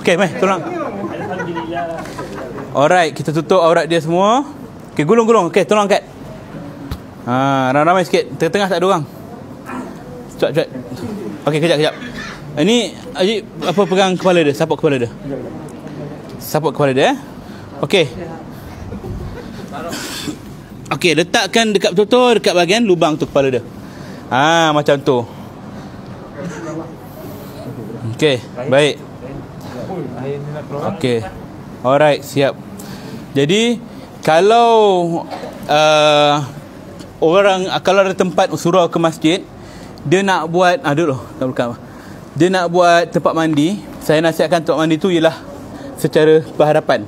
Okey, mai tolong. Alright, kita tutup aurat dia semua. Okey, gulung. Okey, tolong angkat. Ramai-ramai sikit. Tengah-tengah tak ada orang. Cepat. Okey, kejap. Ini Haji apa pegang kepala dia, saput kepala dia. Saput kepala dia. Okey. Okey, letakkan dekat betul-betul dekat bahagian lubang tu kepala dia. Macam tu. Okey, baik. Okey. Alright, siap. Jadi kalau kalau ada tempat surau ke masjid, dia nak buat dia nak buat tempat mandi, saya nasihatkan tempat mandi tu ialah secara berhadapan.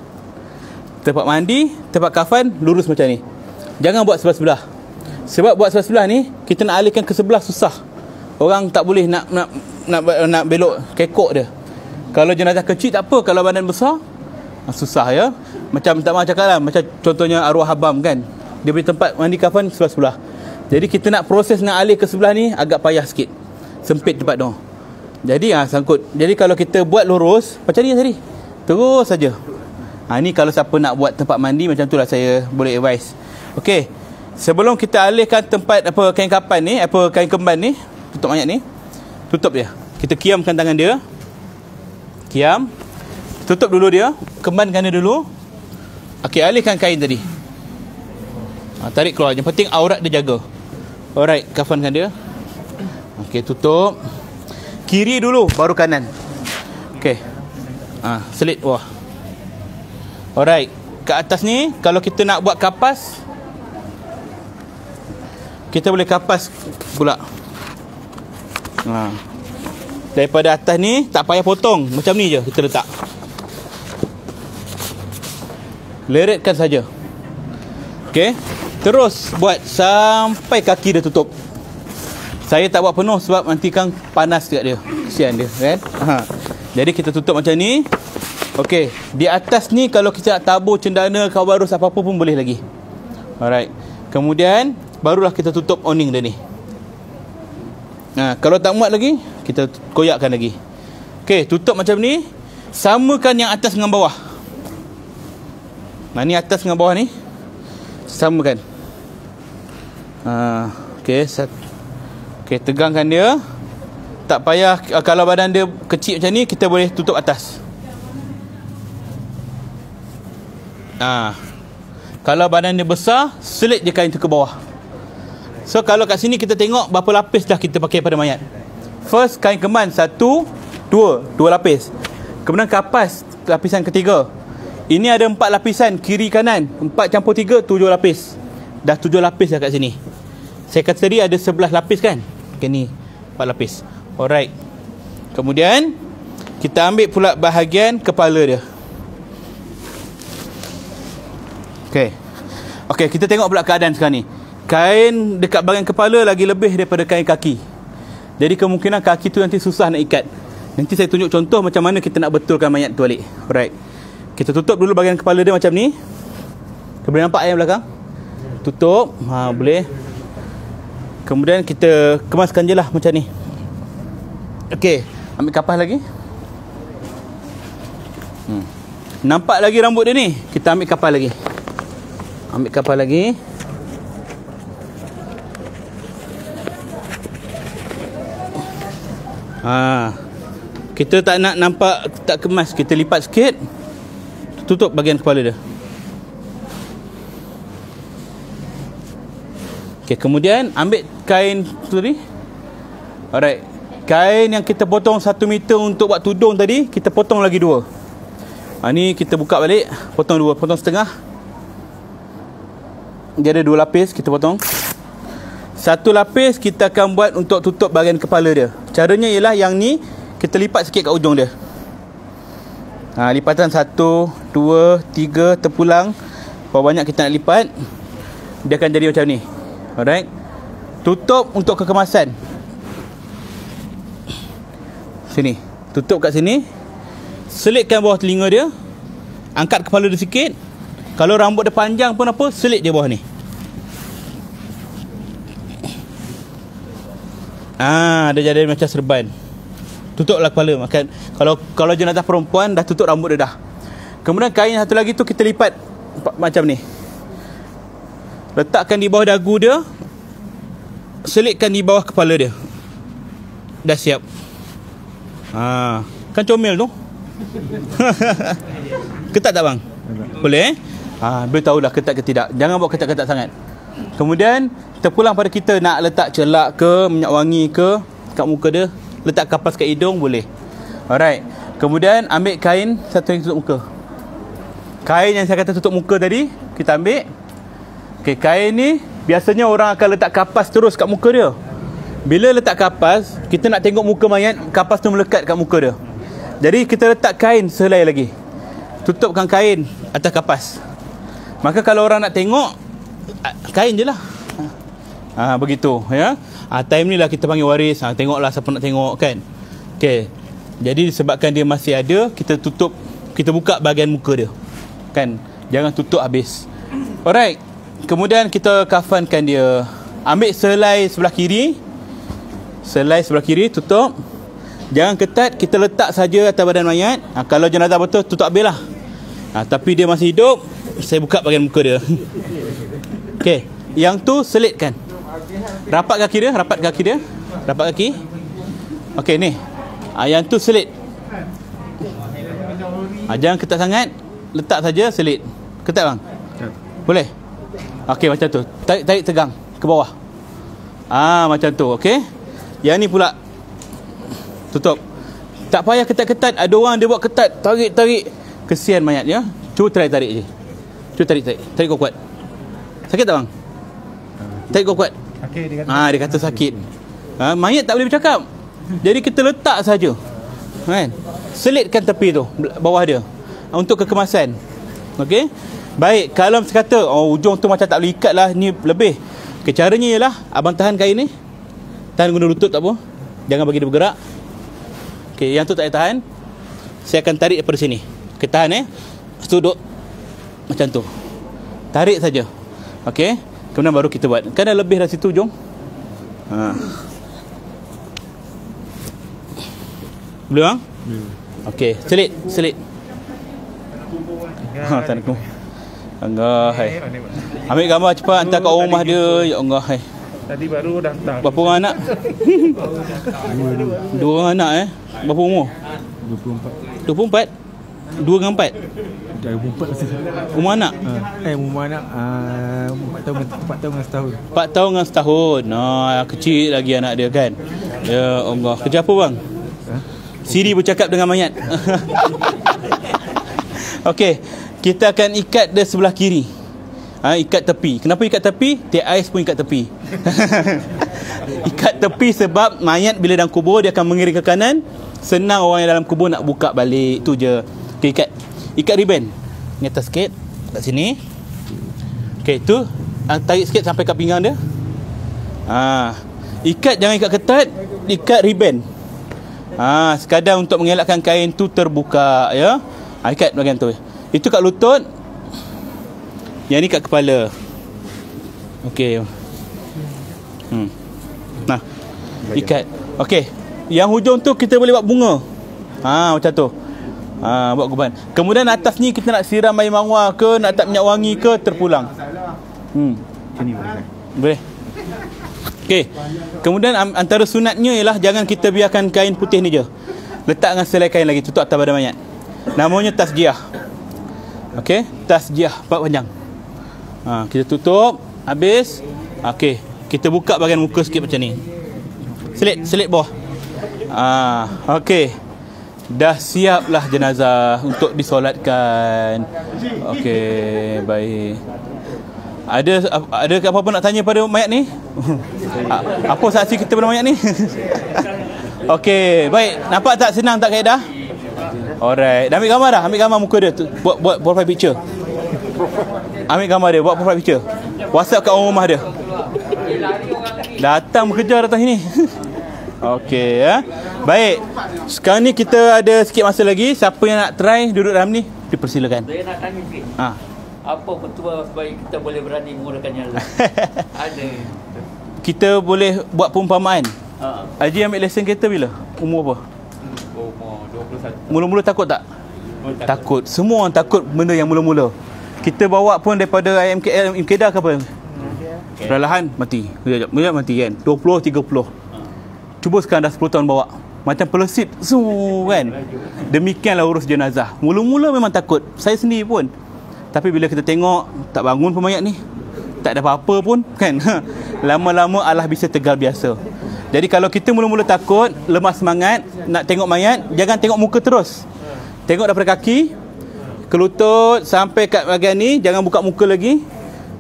Tempat mandi, tempat kafan lurus macam ni. Jangan buat sebelah-sebelah. Sebab buat sebelah-sebelah ni kita nak alihkan ke sebelah susah. Orang tak boleh nak belok kekok dia. Kalau jenazah kecil tak apa, kalau badan besar susah ya. Macam tak mahu cakap lah, macam contohnya arwah habam kan, dia punya tempat mandi kafan sebelah-sebelah. Jadi kita nak proses nak alih ke sebelah ni agak payah sikit, sempit tempat tu. Jadi sangkut. Jadi kalau kita buat lurus macam ni tadi, terus saja. Ni kalau siapa nak buat tempat mandi macam tu lah saya boleh advise. Okey, sebelum kita alihkan tempat kain kapan ni, kain kemban ni, tutup mayat ni, tutup dia. Kita kiamkan tangan dia. Kiam. Tutup dulu dia, kembankan dia dulu. Okey, alihkan kain tadi. Tarik keluar. Yang penting aurat dia jaga. Alright, kafankan dia. Okey, tutup. Kiri dulu baru kanan. Okey. Selit bawah. Alright, kat atas ni kalau kita nak buat kapas, kita boleh kapas pula. Daripada atas ni tak payah potong, macam ni je kita letak. Leretkan saja. Okey. Terus buat sampai kaki dia tutup. Saya tak buat penuh sebab nanti kan panas dekat dia. Kesian dia kan. Jadi kita tutup macam ni. Okey, di atas ni kalau kita nak tabur cendana, kawarus apa-apa pun boleh lagi. Alright. Kemudian barulah kita tutup awning dia ni. Kalau tak muat lagi, kita koyakkan lagi. Okey, tutup macam ni. Samakan yang atas dengan bawah. Ni atas dengan bawah ni samakan. Okey, tegangkan dia. Tak payah, kalau badan dia kecil macam ni, kita boleh tutup atas. Kalau badan dia besar, selit je kain tu ke bawah. So kalau kat sini kita tengok berapa lapis dah kita pakai pada mayat. First, kain keman 1, 2 lapis. Kemudian kapas lapisan ketiga. Ini ada 4 lapisan kiri kanan, 4 campur 3, 7 lapis. Dah 7 lapis dah kat sini. Saya kata tadi ada 11 lapis kan. Okay, ni 4 lapis. Alright. Kemudian kita ambil pula bahagian kepala dia. Okey, kita tengok pula keadaan sekarang ni. Kain dekat bahagian kepala lagi lebih daripada kain kaki. Jadi kemungkinan kaki tu nanti susah nak ikat. Nanti saya tunjuk contoh macam mana kita nak betulkan mayat tu balik. Alright. Kita tutup dulu bahagian kepala dia macam ni. Boleh nampak yang belakang? Tutup. Boleh. Kemudian kita kemaskan je lah macam ni. Okey, ambil kapas lagi. Nampak lagi rambut dia ni? Kita ambil kapas lagi. Ambil kapas lagi. Kita tak nak nampak tak kemas, kita lipat sikit. Tutup bahagian kepala dia. Okey, kemudian ambil kain tu tadi. Alright. Kain yang kita potong 1 meter untuk buat tudung tadi, kita potong lagi 2. Ni kita buka balik, potong 2, potong setengah. Dia ada 2 lapis, kita potong. 1 lapis kita akan buat untuk tutup bahagian kepala dia. Caranya ialah yang ni kita lipat sikit kat ujung dia. Lipatan 1, 2, 3 terpulang. Berapa banyak kita nak lipat, dia akan jadi macam ni. Alright. Tutup untuk kekemasan. Sini. Tutup kat sini. Selitkan bawah telinga dia. Angkat kepala dia sikit. Kalau rambut dia panjang pun apa, selit dia bawah ni. Dia jadi macam serban. Tutuplah kepala. Makan. Kalau jenazah perempuan dah tutup rambut dia dah. Kemudian kain satu lagi tu kita lipat macam ni. Letakkan di bawah dagu dia. Selitkan di bawah kepala dia. Dah siap. Kan comel tu. Ketat tak bang? Boleh boleh tahulah ketat ke tidak. Jangan buat ketat-ketat sangat. Kemudian terpulang pada kita nak letak celak ke, minyak wangi ke kat muka dia, letak kapas kat hidung boleh. Alright. Kemudian ambil kain satu yang tutup muka. Kain yang saya kata tutup muka tadi, kita ambil. Okey, kain ni biasanya orang akan letak kapas terus kat muka dia. Bila letak kapas, kita nak tengok muka mayat, kapas tu melekat kat muka dia. Jadi kita letak kain sehelai lagi. Tutupkan kain atas kapas. Maka kalau orang nak tengok, kain je lah. Begitu ya. Time ni lah kita panggil waris. Tengoklah siapa nak tengok kan. Okey. Jadi disebabkan dia masih ada, kita tutup, kita buka bahagian muka dia. Kan? Jangan tutup habis. Alright. Kemudian kita kafankan dia. Ambil selai sebelah kiri. Selai sebelah kiri, tutup. Jangan ketat, kita letak saja atas badan mayat. Kalau jenazah betul, tutup habis lah. Tapi dia masih hidup, saya buka bahagian muka dia. Okey, yang tu selitkan. Rapat kaki dia, rapat kaki dia. Rapat kaki. Okey, ni. Yang tu selit. Jangan ketat sangat. Letak saja, selit. Ketat bang? Boleh? Okey, macam tu. Tarik tegang ke bawah. Macam tu, okey. Yang ni pula tutup. Tak payah ketat-ketat. Ada orang dia buat ketat, tarik. Kesian mayat ya. Cuba try tarik je. Cuba tarik. Tarik kuat-kuat. Sakit tak bang? Tarik kuat-kuat. Okey, dia kata sakit. Mayat tak boleh bercakap. Jadi kita letak saja. Kan? Selitkan tepi tu, bawah dia. Untuk kekemasan. Okey? Baik, kalau saya kata ujung tu macam tak boleh ikat lah, ni lebih. Caranya ialah abang tahan kain ni. Tahan guna lutut tak apa. Jangan bagi dia bergerak. Okey, yang tu tak payah tahan. Saya akan tarik daripada sini. Okey, tahan duduk macam tu. Tarik saja. Okey. Kemudian baru kita buat. Kan dah lebih dah situ ujung. Boleh bang? Okey, selit. Tak nak. Enggak, hai. Ambil gambar cepat hantar kat rumah dia. Ya Allah, hai. Tadi baru datang. Berapa orang anak? 2 orang anak Berapa umur? 24. 2 dengan 4? 24 masih. Umur anak? Umur anak 4 tahun dengan setahun. 4 tahun dengan setahun. Kecil lagi anak dia kan. Ya Allah. Kerja apa bang? Siri bercakap dengan mayat. Okey, kita akan ikat dia sebelah kiri. Ikat tepi. Kenapa ikat tepi? Teh ais pun ikat tepi. Ikat tepi sebab mayat bila dalam kubur dia akan mengiring ke kanan. Senang orang yang dalam kubur nak buka balik. Tu je. Okay, ikat ribbon. Ni atas sikit. Kat sini. Okay, tu tarik sikit sampai kat pinggang dia. Ikat, jangan ikat ketat. Ikat ribbon. Sekadar untuk mengelakkan kain tu terbuka ya. Ikat bahagian tu. Itu kat lutut. Yang ni kat kepala. Okey. Nah, ikat. Okey. Yang hujung tu kita boleh buat bunga. Macam tu. Buat guban. Kemudian atas ni kita nak siram air mawar ke, nak tak minyak wangi ke, terpulang. Sini boleh. Boleh. Okey. Kemudian antara sunatnya ialah jangan kita biarkan kain putih ni je. Letak dengan selai kain lagi, tutup atas badan mayat. Namanya tasjiah. Okey, tasjiah, part panjang. Kita tutup habis. Okey, Kita buka bahagian muka sikit macam ni. Selit bawah. Okey. Dah siaplah jenazah untuk disolatkan. Okey, baik. Ada apa-apa nak tanya pada mayat ni? Apa saksi kita pada mayat ni? Okey, baik. Nampak tak senang tak kaedah? Alright. Dah ambil gambar dah? Ambil gambar muka dia. Buat profile picture. Ambil gambar dia, buat profile picture. WhatsApp kat orang rumah dia. Datang bekerja datang sini. Okey ya. Baik. Sekarang ni kita ada sikit masa lagi. Siapa yang nak try duduk dalam ni, dipersilakan. Saya nak tanya sikit. Apa petua supaya kita boleh berani menggunakan nyala? Ada. Kita boleh buat perumpamaan. Haji ambil lesen kereta bila? Umur apa? Umur 21. Mula-mula takut tak? Takut. Semua orang takut benda yang mula-mula. Kita bawa pun daripada IMKL, Kedah ke apa? Perlahan mati. Kejap mati kan. 20, 30. Cuba sekarang dah 10 tahun bawa. Macam pelesit kan. Demikianlah urus jenazah. Mula-mula memang takut. Saya sendiri pun. Tapi bila kita tengok tak bangun pun mayat ni, tak ada apa-apa pun kan. Lama-lama Allah bisa tegal biasa. Jadi kalau kita mula-mula takut, lemah semangat nak tengok mayat, jangan tengok muka terus. Tengok daripada kaki ke lutut sampai kat bahagian ni, jangan buka muka lagi.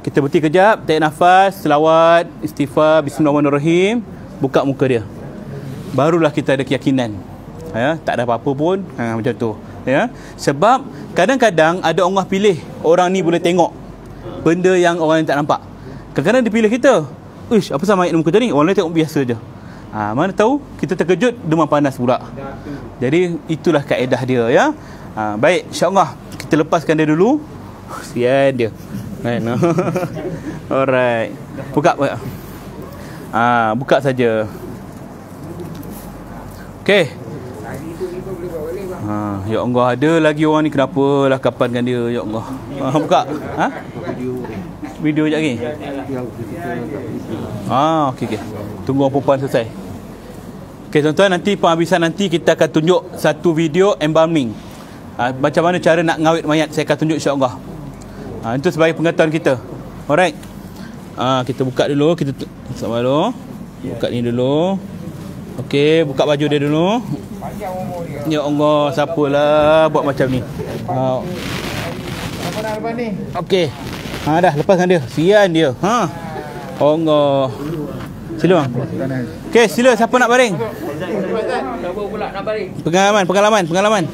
Kita berhenti kejap, tarik nafas, selawat, istighfar, bismillahirrahmanirrahim, buka muka dia. Barulah kita ada keyakinan. Ya, tak ada apa-apa pun, macam tu. Ya, sebab kadang-kadang ada Allah pilih orang ni boleh tengok benda yang orang lain tak nampak. Kadang-kadang dia pilih kita. Ish, apa sama ayat muka tadi? Orang lain tengok biasa je. Mana tahu kita terkejut demam panas pula. Jadi itulah kaedah dia ya. Baik, insya-Allah kita lepaskan dia dulu. Sian dia. Kan. Alright. Buka. Buka saja. Okey. Ya Allah, ada lagi orang ni, kenapa lah kapankan dia, ya Allah. Buka. Video sekejap lagi. Okey. Tunggu orang perempuan selesai. Okey tuan-tuan, nanti penghabisan nanti kita akan tunjuk satu video embalming. Macam mana cara nak ngawit mayat, saya akan tunjuk insya-Allah. Itu sebagai pengetahuan kita. Alright. Kita buka dulu, kita sabar dulu. Buka ni dulu. Okey, buka baju dia dulu. Ya Allah, siapalah buat macam ni. Apa nak lepas ni? Okey. Dah lepaskan dia. Sian dia. Allah. Sila bang. Okey, sila siapa nak baring? Siapa pula nak baring? Pengalaman.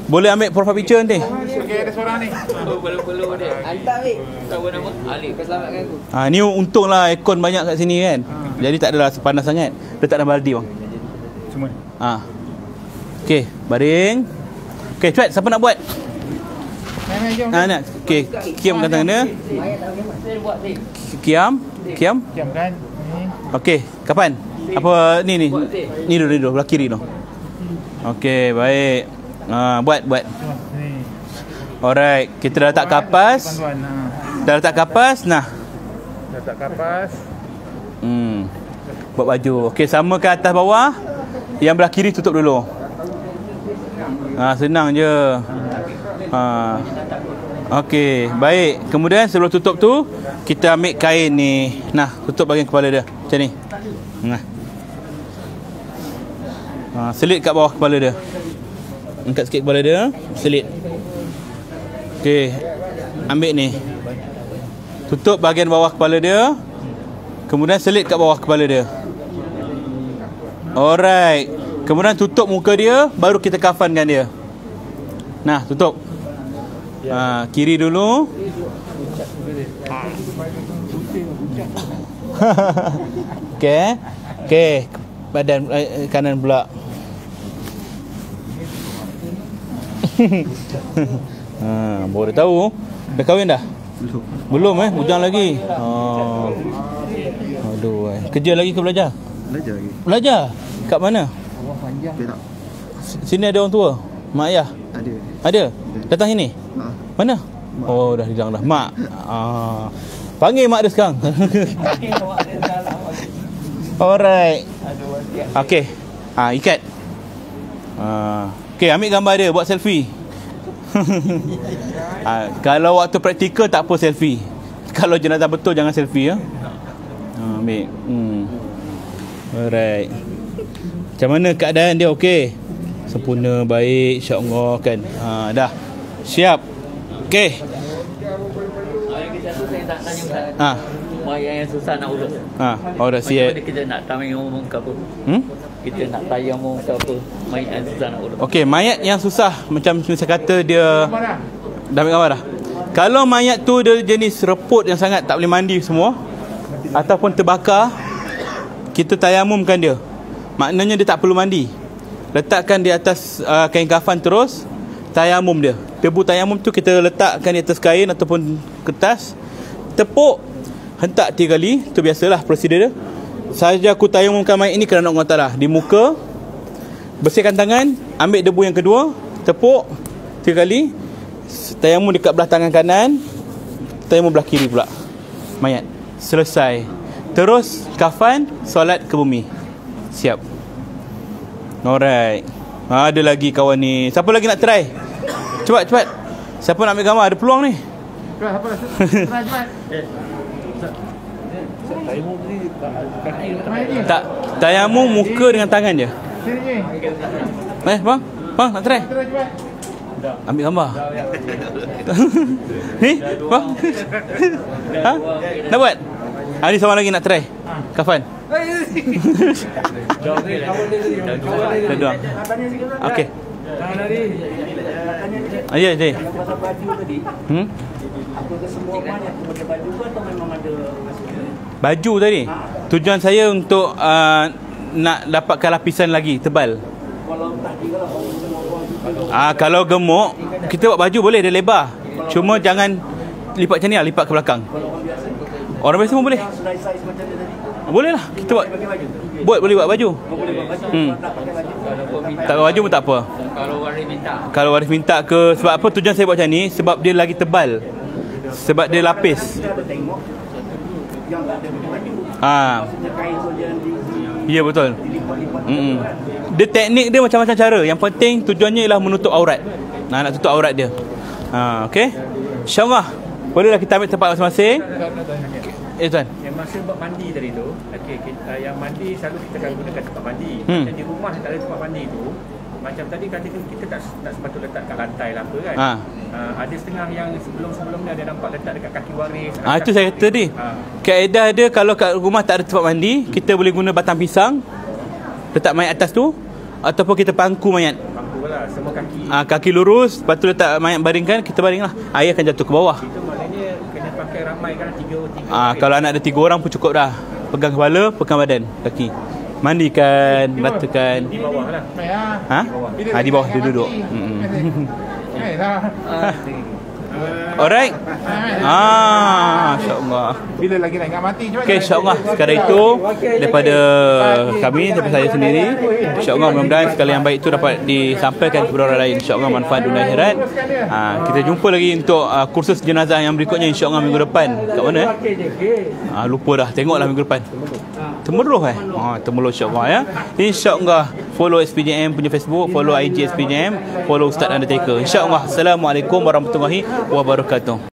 Boleh ambil profile picture nanti. Okey, ada seorang ni. Perlu dia. Hantar weh. Tahu nama? Alif, kau selamatkan aku. Ni untunglah aircon banyak kat sini kan. Jadi tak adalah panas sangat. Letak dalam baldi bang. Semua. Okey, baring. Okey, cepat siapa nak buat? Jom. Nak. Okey, kiam kat tangan dia. Saya buat ni. Kiam. Diam kan? Ni. Okey, kapan? Apa ni? Ni dulu belah kiri tu. Okey, baik. Buat. Ni. Alright, kita dah letak kapas. Dah letak kapas, nah. Dah letak kapas. Buat baju. Okey, samakan atas bawah. Yang belah kiri tutup dulu. Senang je. Okey, baik. Kemudian sebelum tutup tu, kita ambil kain ni. Nah, tutup bahagian kepala dia. Macam ni. Selit kat bawah kepala dia. Angkat sikit kepala dia, selit. Okey. Ambil ni. Tutup bahagian bawah kepala dia. Kemudian selit kat bawah kepala dia. Alright. Kemudian tutup muka dia, baru kita kafankan dia. Nah, tutup. Kiri dulu. Okey. Badan kanan pula. Baru tahu. Dah kahwin dah? Belum bujang lagi. Aduh. Kerja lagi ke belajar? Belajar lagi. Belajar? Kat mana? Perak. Sini ada orang tua? Mak ayah? Ada? Datang sini? Mana? Oh, dah hilang dah. Mak. Panggil mak dia sekarang. Alright. Okey. Ikat. Okey, ambil gambar dia, buat selfie. Kalau waktu praktikal tak apa selfie. Kalau jenazah betul jangan selfie ya. Ambil. Alright. Macam mana keadaan dia? Okey. Sempurna, baik, insya-Allah kan. Dah. Siap. Okey. Yang kita tu saya tak tanya Ustaz. Mayat yang susah nak urus. Dah siap. Kita nak tayamum ke apa? Kita nak tayamum ke apa? Mayat yang susah nak urus. Okey, mayat yang susah macam saya kata dia dah ambil gambar dah. Kalau mayat tu dia jenis reput yang sangat tak boleh mandi semua ataupun terbakar, kita tayamumkan dia. Maknanya dia tak perlu mandi. Letakkan di atas kain kafan terus, tayamum dia. Debu tayamum tu kita letakkan di atas kain ataupun kertas, tepuk, hentak 3 kali. Tu biasalah prosedur dia. Saja aku tayamumkan mayat ini kerana Allah Ta'ala. Di muka, bersihkan tangan, ambil debu yang kedua, tepuk 3 kali, tayamum dekat belah tangan kanan, tayamum belah kiri pula mayat. Selesai. Terus kafan, solat ke bumi. Siap. Alright. Ada lagi kawan ni. Siapa lagi nak try? Cepat. Siapa nak ambil gambar? Ada peluang ni. Cepat. Tak, tayamum muka dengan tangan je. Bang nak try? Ambil gambar. Ni, bang. Nak buat? Ni seorang lagi nak try. Kafan. Dah. Okey. Ya. Pasal baju tadi. Apakah semua mayat pakai baju atau memang ada baju tadi? Tujuan saya untuk nak dapatkan lapisan lagi tebal. Kalau gemuk, kita buat baju boleh, dia lebar. Cuma jangan lipat macam ni lah, lipat ke belakang. Orang biasa pun boleh. Boleh lah, kita boleh buat baju. Tak buat baju pun tak apa. Kalau waris minta ke, sebab apa tujuan saya buat macam ni? Sebab dia lagi tebal. Sebab dia lapis. Ya, betul. Dia teknik dia macam-macam cara. Yang penting tujuannya ialah menutup aurat. Nak tutup aurat dia. Okey. InsyaAllah bolehlah kita ambil tempat masing-masing. Tuan. Yang masa buat mandi tadi tu, yang mandi selalu kita akan gunakan tempat mandi. Macam di rumah tak ada tempat mandi tu, macam tadi kata kita tak sepatut letak kat lantai lah apa kan. Ada setengah yang sebelum ni ada nampak letak dekat kaki waris. Itu saya kata tadi. Kaedah dia kalau kat rumah tak ada tempat mandi, kita boleh guna batang pisang, letak mayat atas tu, ataupun kita pangku mayat. Pangku lah, semua kaki. Kaki lurus, lepas tu letak mayat baringkan, kita baringlah. Air akan jatuh ke bawah. Itu maknanya kena pakai ramai kan, 3 kalau anak ada 3 orang pun cukup dah. Pegang kepala, pegang badan, kaki. Mandikan, ratakan. Di bawah lah. Di bawah dia duduk. Alright. InsyaAllah. Bila lagi nak ingat mati? Okay, insyaAllah. Sekarang itu daripada kami, daripada saya sendiri, insyaAllah mudah-mudahan sekali yang baik itu dapat disampaikan kepada orang lain. InsyaAllah manfaat dunia akhirat. Kita jumpa lagi untuk kursus jenazah yang berikutnya, insyaAllah minggu depan. Kat mana? Lupa dah. Tengoklah minggu depan. Temeruh Temeruh insyaAllah ya. InsyaAllah. Follow SPJM punya Facebook, follow IG SPJM, follow Ustaz Undertaker. InsyaAllah. Assalamualaikum warahmatullahi wabarakatuh.